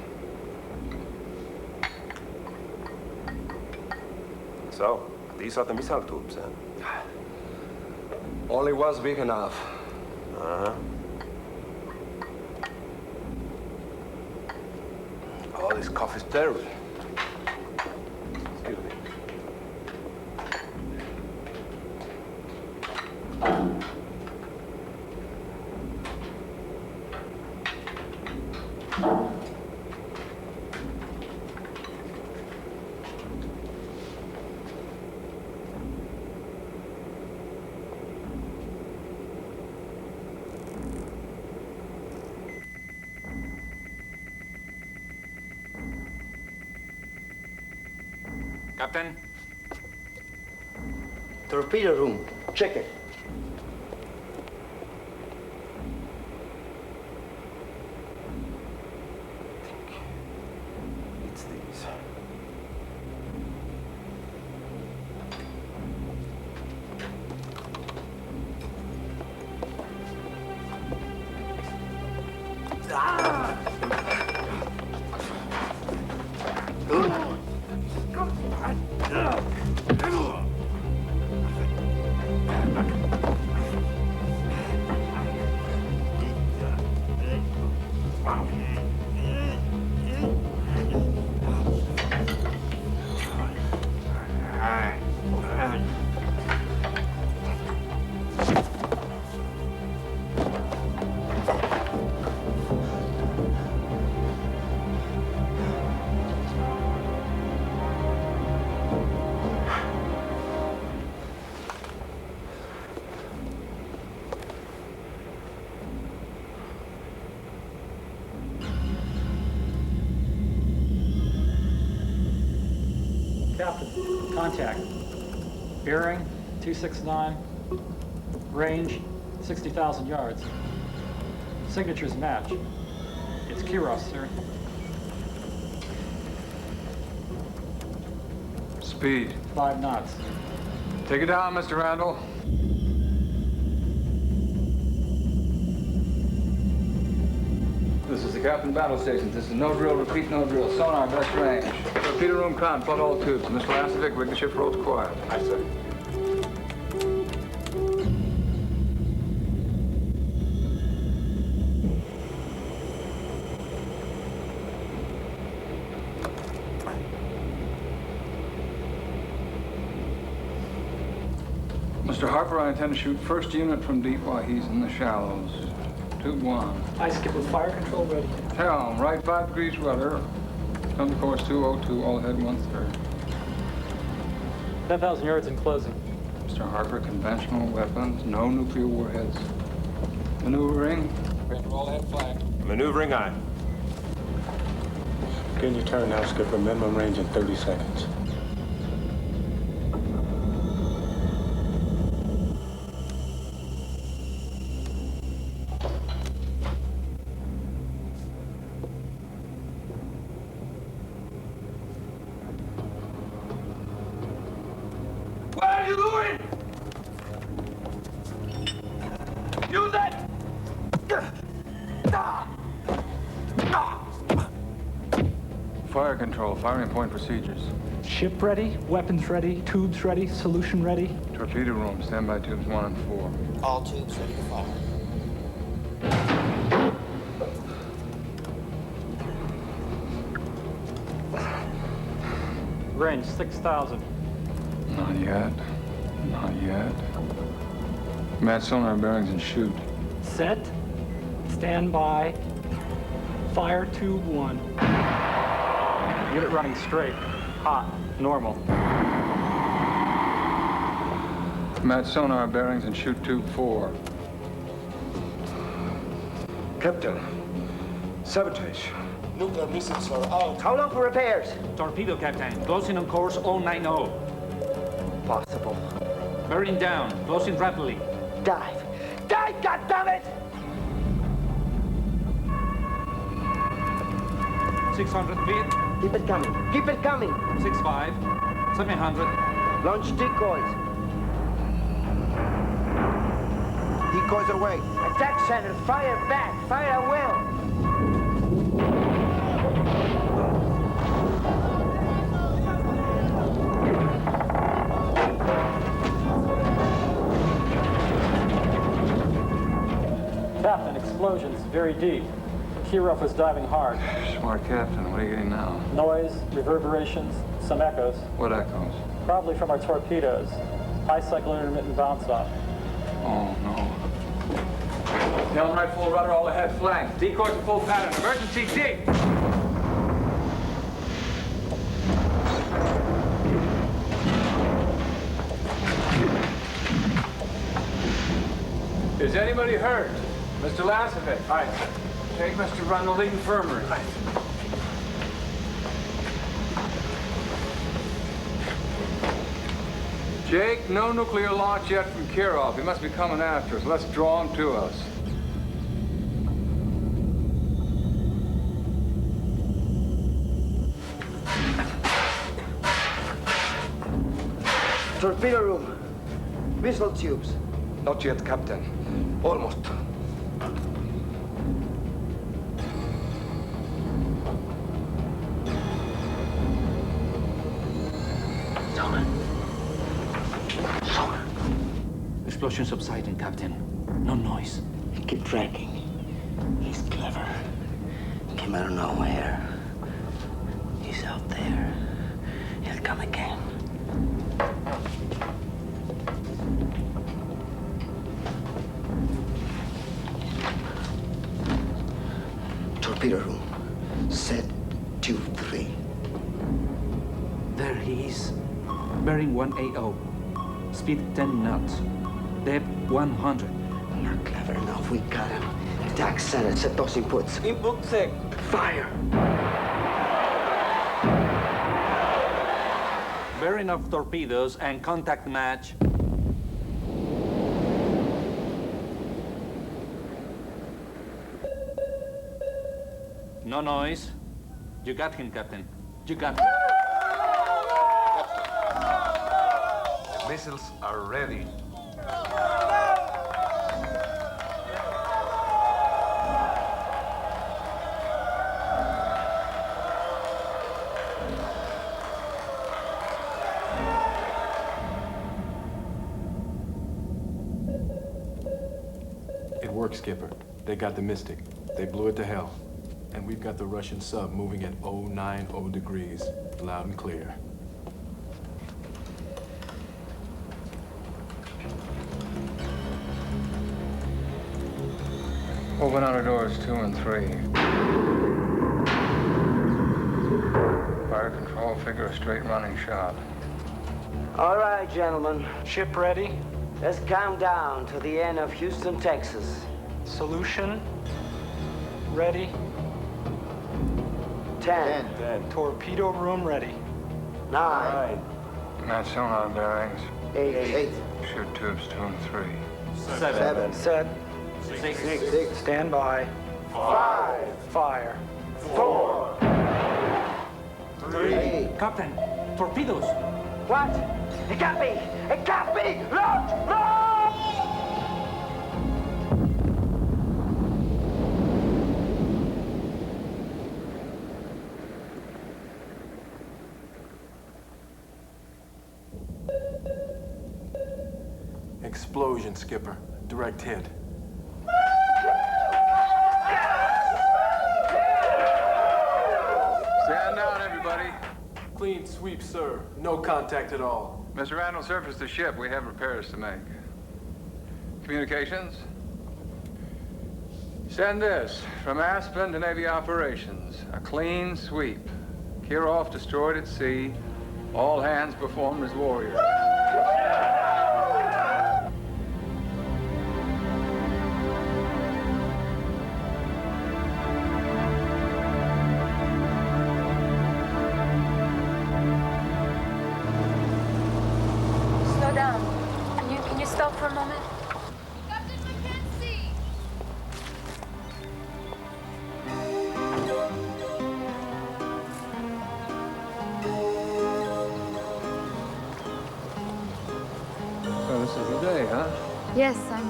So, these are the missile tubes, then? Only was big enough. Uh-huh. this cough is terrible. Excuse me. Captain? Torpedo room. Check it. It's these. Captain, contact. Bearing 269. Range 60,000 yards. Signatures match. It's Kiros, sir. Speed. 5 knots. Take it down, Mr. Randall. This is the Captain Battle Station. This is no drill, repeat no drill. Sonar, best range. Torpedo room con, plug all tubes. Mr. Lastovic, rig the ship for ultra quiet. Aye, sir. Mr. Harper, I intend to shoot first unit from deep while he's in the shallows. Tube 1. Aye, skipper, fire control ready. Helm, right 5 degrees rudder. Come to course 202, all ahead 1/3. 10,000 yards in closing. Mr. Harper, conventional weapons, no nuclear warheads. Maneuvering. Ready for all ahead flag. Maneuvering aye. Can you turn now, skipper? Minimum range in 30 seconds. What are you doing? Use it! Fire control, firing point procedures. Ship ready, weapons ready, tubes ready, solution ready. Torpedo room, standby tubes 1 and 4. All tubes ready to fire. Range 6,000. Not yet. Not yet. Match sonar bearings and shoot. Set. Stand by. Fire tube 1. Unit running straight. Hot. Normal. Match sonar bearings and shoot tube 4. Captain, sabotage. Nuclear missiles are out. How long for repairs? Torpedo, Captain. Closing on course 090. Possible. Bearing down. Closing rapidly. Dive. Dive, goddammit! 600 feet. Keep it coming. Keep it coming. 65. 700. Launch decoys. Decoys away. Attack center. Fire back. Fire well. Captain, explosions very deep. Kirov was diving hard. Smart captain. What are you getting now? Noise, reverberations, some echoes. What echoes? Probably from our torpedoes. High cycle intermittent bounce off. Oh, no. Helm right full rudder, all ahead flank. Decoy to full pattern. Emergency dig! Is anybody hurt? Mr. Lasovic. Aye. Take Mr. Rundle to the infirmary. Aye. Jake, no nuclear launch yet from Kirov. He must be coming after us. Let's draw him to us. Torpedo room. Missile tubes. Not yet, Captain. Almost. Explosion subsiding, Captain. No noise. Keep tracking. He's clever. Came out of nowhere. He's out there. He'll come again. Torpedo room. Set 2-3. There he is. Bearing 180. Speed 10 knots. Depth 100. Not clever enough. We got him. Attack center. Set those inputs. Input sec. Fire. Bearing of torpedoes and contact match. No noise. You got him, Captain. You got him. Missiles are ready. It worked, Skipper. They got the Mystic. They blew it to hell. And we've got the Russian sub moving at 090 degrees. Loud and clear. Open outer doors 2 and 3. Fire control, figure a straight running shot. All right, gentlemen. Ship ready. Let's count down to the end of Houston, Texas. Solution ready. 10. Torpedo room ready. 9. Match sonar bearings. 8. Shoot tubes 2 and 3. 7. Set. 6. Stand by. 5. Fire. 4. 3. Captain, torpedoes. What? It got me! It got me! Look! Look! Explosion, Skipper. Direct hit. Stand down, everybody. Clean sweep, sir. No contact at all. Mr. Randall, surface the ship. We have repairs to make. Communications? Send this. From Aspen to Navy Operations. A clean sweep. Kirov destroyed at sea. All hands performed as warriors. Slow down. Can you stop for a moment? Captain, I can't see. So this is the day, huh? Yes, I'm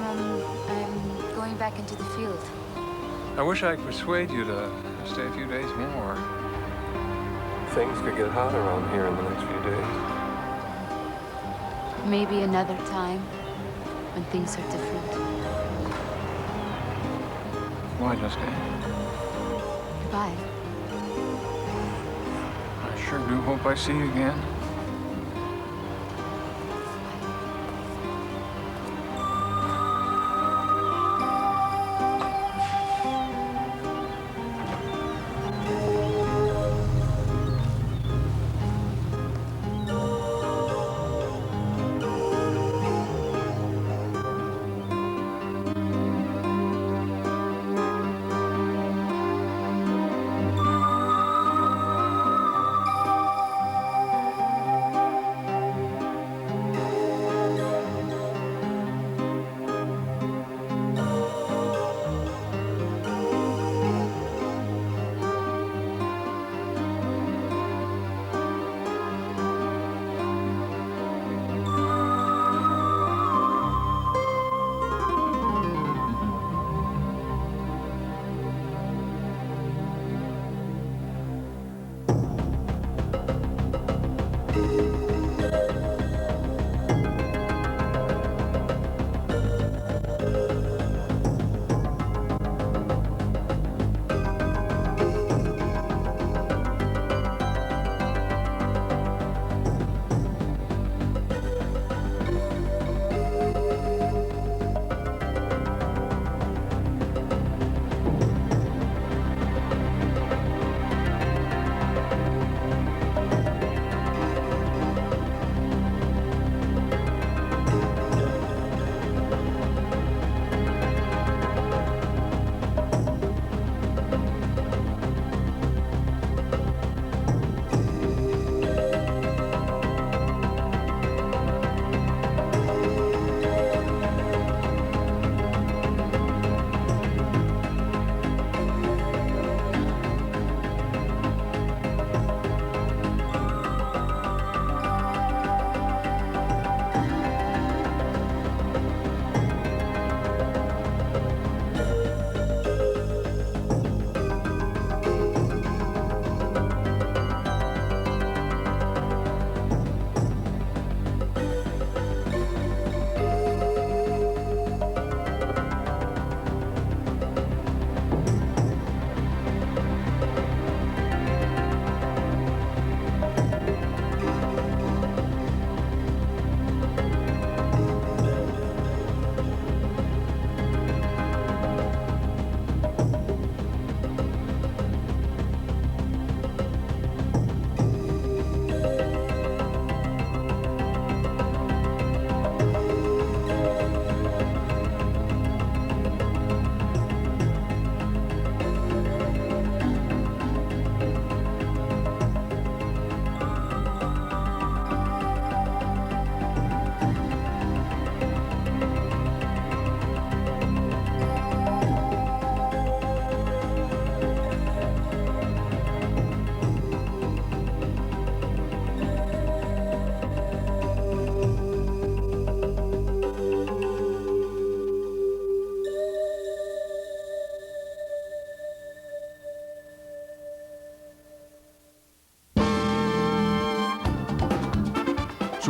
going back into the field. I wish I could persuade you to stay a few days more. Things could get hot around here in the next few days. Maybe another time when things are different. Why, Jessica? Five. I sure do hope I see you again.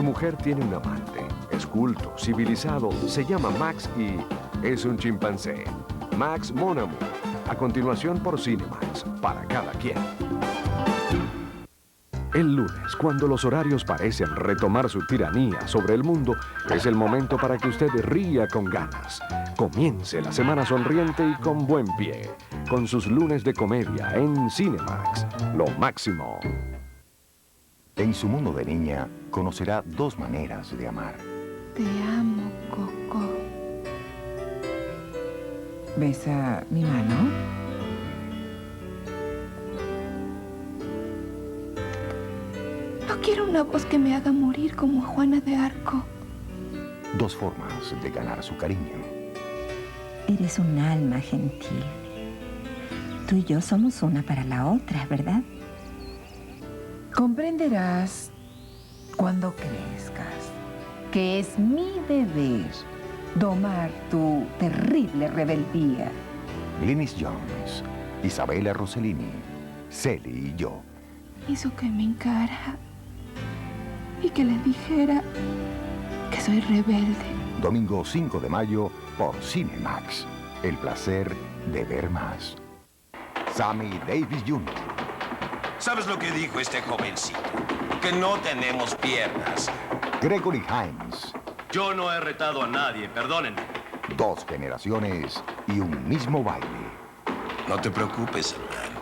Su mujer tiene un amante, es culto, civilizado, se llama Max y es un chimpancé. Max Mon Amour, a continuación por Cinemax, para cada quien. El lunes, cuando los horarios parecen retomar su tiranía sobre el mundo, es el momento para que usted ría con ganas. Comience la semana sonriente y con buen pie, con sus lunes de comedia en Cinemax, lo máximo. En su mundo de niña, conocerá dos maneras de amar. Te amo, Coco. ¿Besa mi mano? No quiero una voz que me haga morir como a Juana de Arco. Dos formas de ganar su cariño. Eres un alma gentil. Tú y yo somos una para la otra, ¿verdad? Comprenderás cuando crezcas que es mi deber domar tu terrible rebeldía. Glynis Jones, Isabella Rossellini, Sally y yo. Hizo que me encara y que le dijera que soy rebelde. Domingo 5 de mayo por Cinemax. El placer de ver más. Sammy Davis Jr. ¿Sabes lo que dijo este jovencito? Que no tenemos piernas. Gregory Hines. Yo no he retado a nadie, perdónenme. 2 generaciones y un mismo baile. No te preocupes, hermano.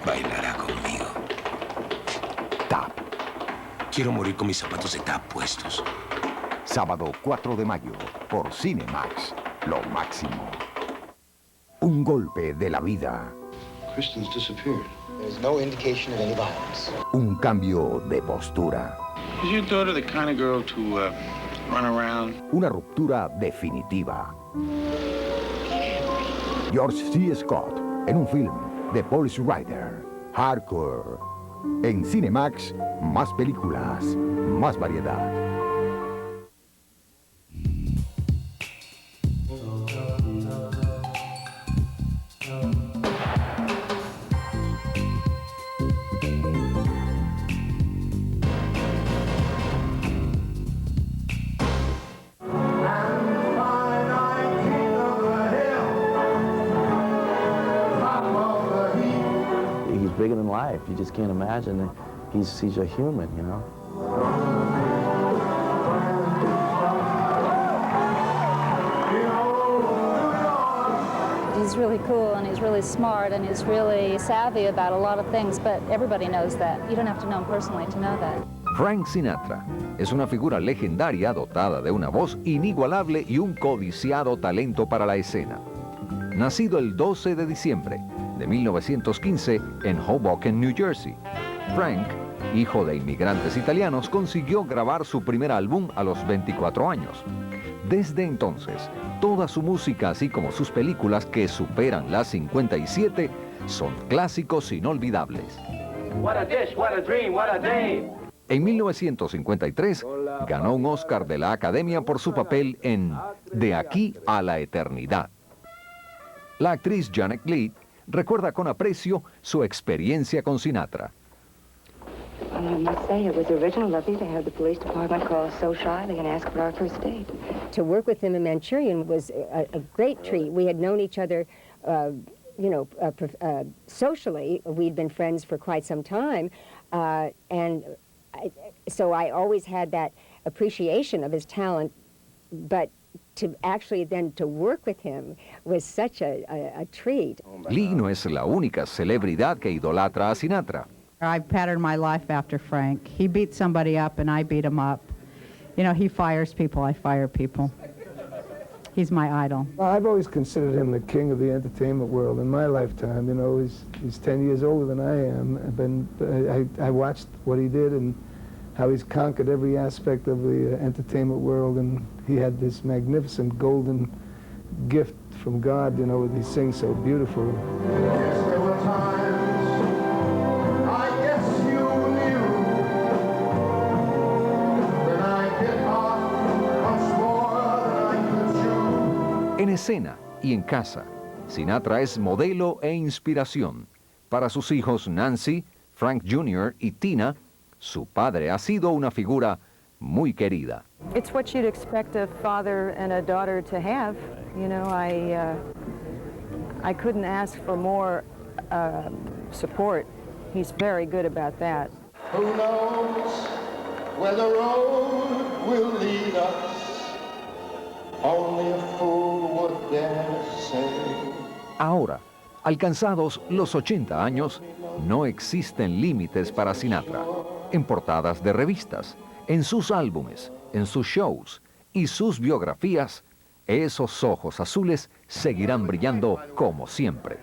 Bailará conmigo. Tap. Quiero morir con mis zapatos de tap puestos. Sábado 4 de mayo por Cinemax. Lo máximo. Un golpe de la vida. Kristen's disappeared. There's no indication of any violence. Un cambio de postura. Is your daughter the kind of girl to run around? Una ruptura definitiva. George C. Scott en un film de Police Rider. Hardcore. En Cinemax, más películas, más variedad. Bigger than life. You just can't imagine that he's a human, you know. He's really cool and he's really smart and he's really savvy about a lot of things, but everybody knows that. You don't have to know him personally to know that. Frank Sinatra es una figura legendaria dotada de una voz inigualable y un codiciado talento para la escena. Nacido el 12 de diciembre de 1915 en Hoboken, New Jersey, Frank, hijo de inmigrantes italianos, consiguió grabar su primer álbum a los 24 años. Desde entonces, toda su música, así como sus películas que superan las 57, son clásicos inolvidables. What a dish, what a dream, what a day. En 1953, ganó un Oscar de la Academia por su papel en De aquí a la eternidad. La actriz Janet Leigh recuerda con aprecio su experiencia con Sinatra. Well, I must say, it was original of you to have the police department call us so shyly and ask for our first date. To work with him in Manchurian was a great treat. We had known each other, socially. We'd been friends for quite some time, so I always had that appreciation of his talent, but to actually then to work with him was such a treat. Leigh no es la única celebridad que idolatra a Sinatra. I patterned my life after Frank. He beat somebody up and I beat him up. You know, he fires people, I fire people. He's my idol. Well, I've always considered him the king of the entertainment world in my lifetime. You know, he's 10 years older than I am. I watched what he did and how he's conquered every aspect of the entertainment world, and he had this magnificent golden gift from God, you know, he sings so beautiful. Yes, there were times I guess you knew that I bit off much more than I could chew. En escena y en casa, Sinatra es modelo e inspiración. Para sus hijos Nancy, Frank Jr. y Tina, su padre ha sido una figura muy querida. It's what you'd expect a father and a daughter to have. You know, I couldn't ask for more support. He's very good about that. Who knows where the road will lead us? Only a fool would dare say. Ahora, alcanzados los 80 años, no existen límites para Sinatra. En portadas de revistas, en sus álbumes, en sus shows y sus biografías, esos ojos azules seguirán brillando como siempre.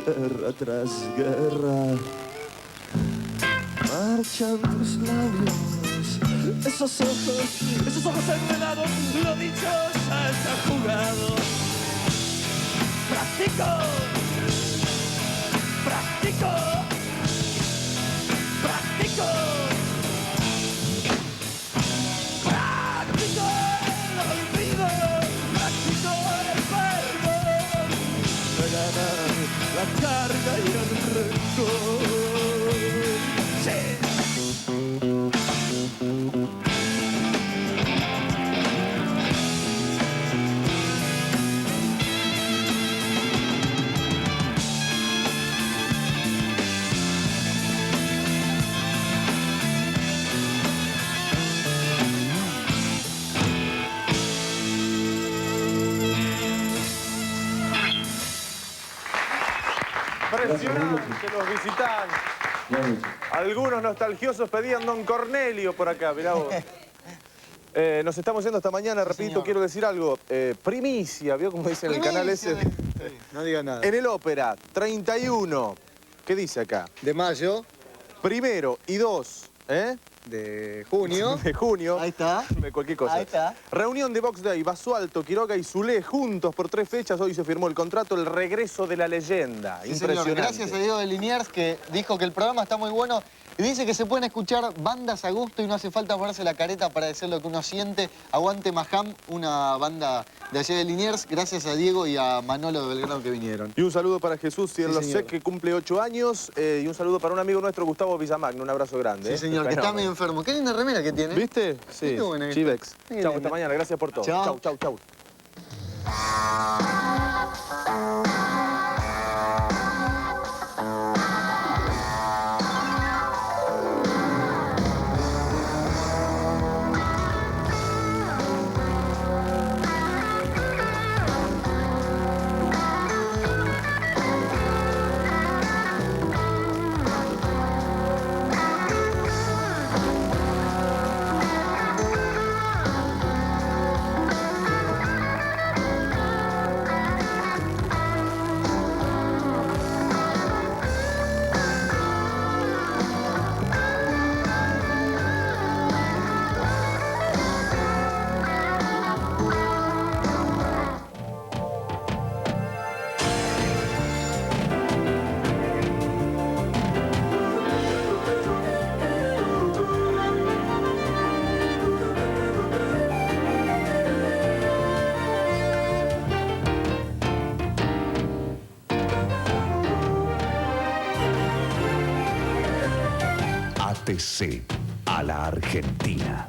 Guerra tras guerra, marchan tus labios, esos ojos enredados, lo dicho ya está jugado. Practico, practico, practico, practico el olvido, practico el Impresionante los visitantes. Algunos nostalgiosos pedían Don Cornelio por acá, mirá vos. Nos estamos yendo esta mañana, repito, quiero decir algo. Primicia, ¿vio cómo dice en el canal ese? No diga nada. En el Ópera, 31, ¿qué dice acá? De mayo. 1 y 2, de junio. De junio. Ahí está. Cualquier cosa. Ahí está. Reunión de Box Day, Basualto, Quiroga y Zulé juntos por 3 fechas. Hoy se firmó el contrato, el regreso de la leyenda. Sí, impresionante. señor. Gracias a Diego de Liniers, que dijo que el programa está muy bueno. Y dice que se pueden escuchar bandas a gusto y no hace falta ponerse la careta para decir lo que uno siente. Aguante Maham, una banda de allá de Liniers. Gracias a Diego y a Manolo de Belgrano que vinieron. Y un saludo para Jesús Cierlosec, que cumple 8 años. Y un saludo para un amigo nuestro, Gustavo Villamagno. Un abrazo grande. Sí, señor, que está medio enfermo. Qué linda remera que tiene. ¿Viste? Sí. Qué buena. Chivex. Chau, hasta mañana. Gracias por todo. Chau. Chau, chau, chau. ATC a la Argentina.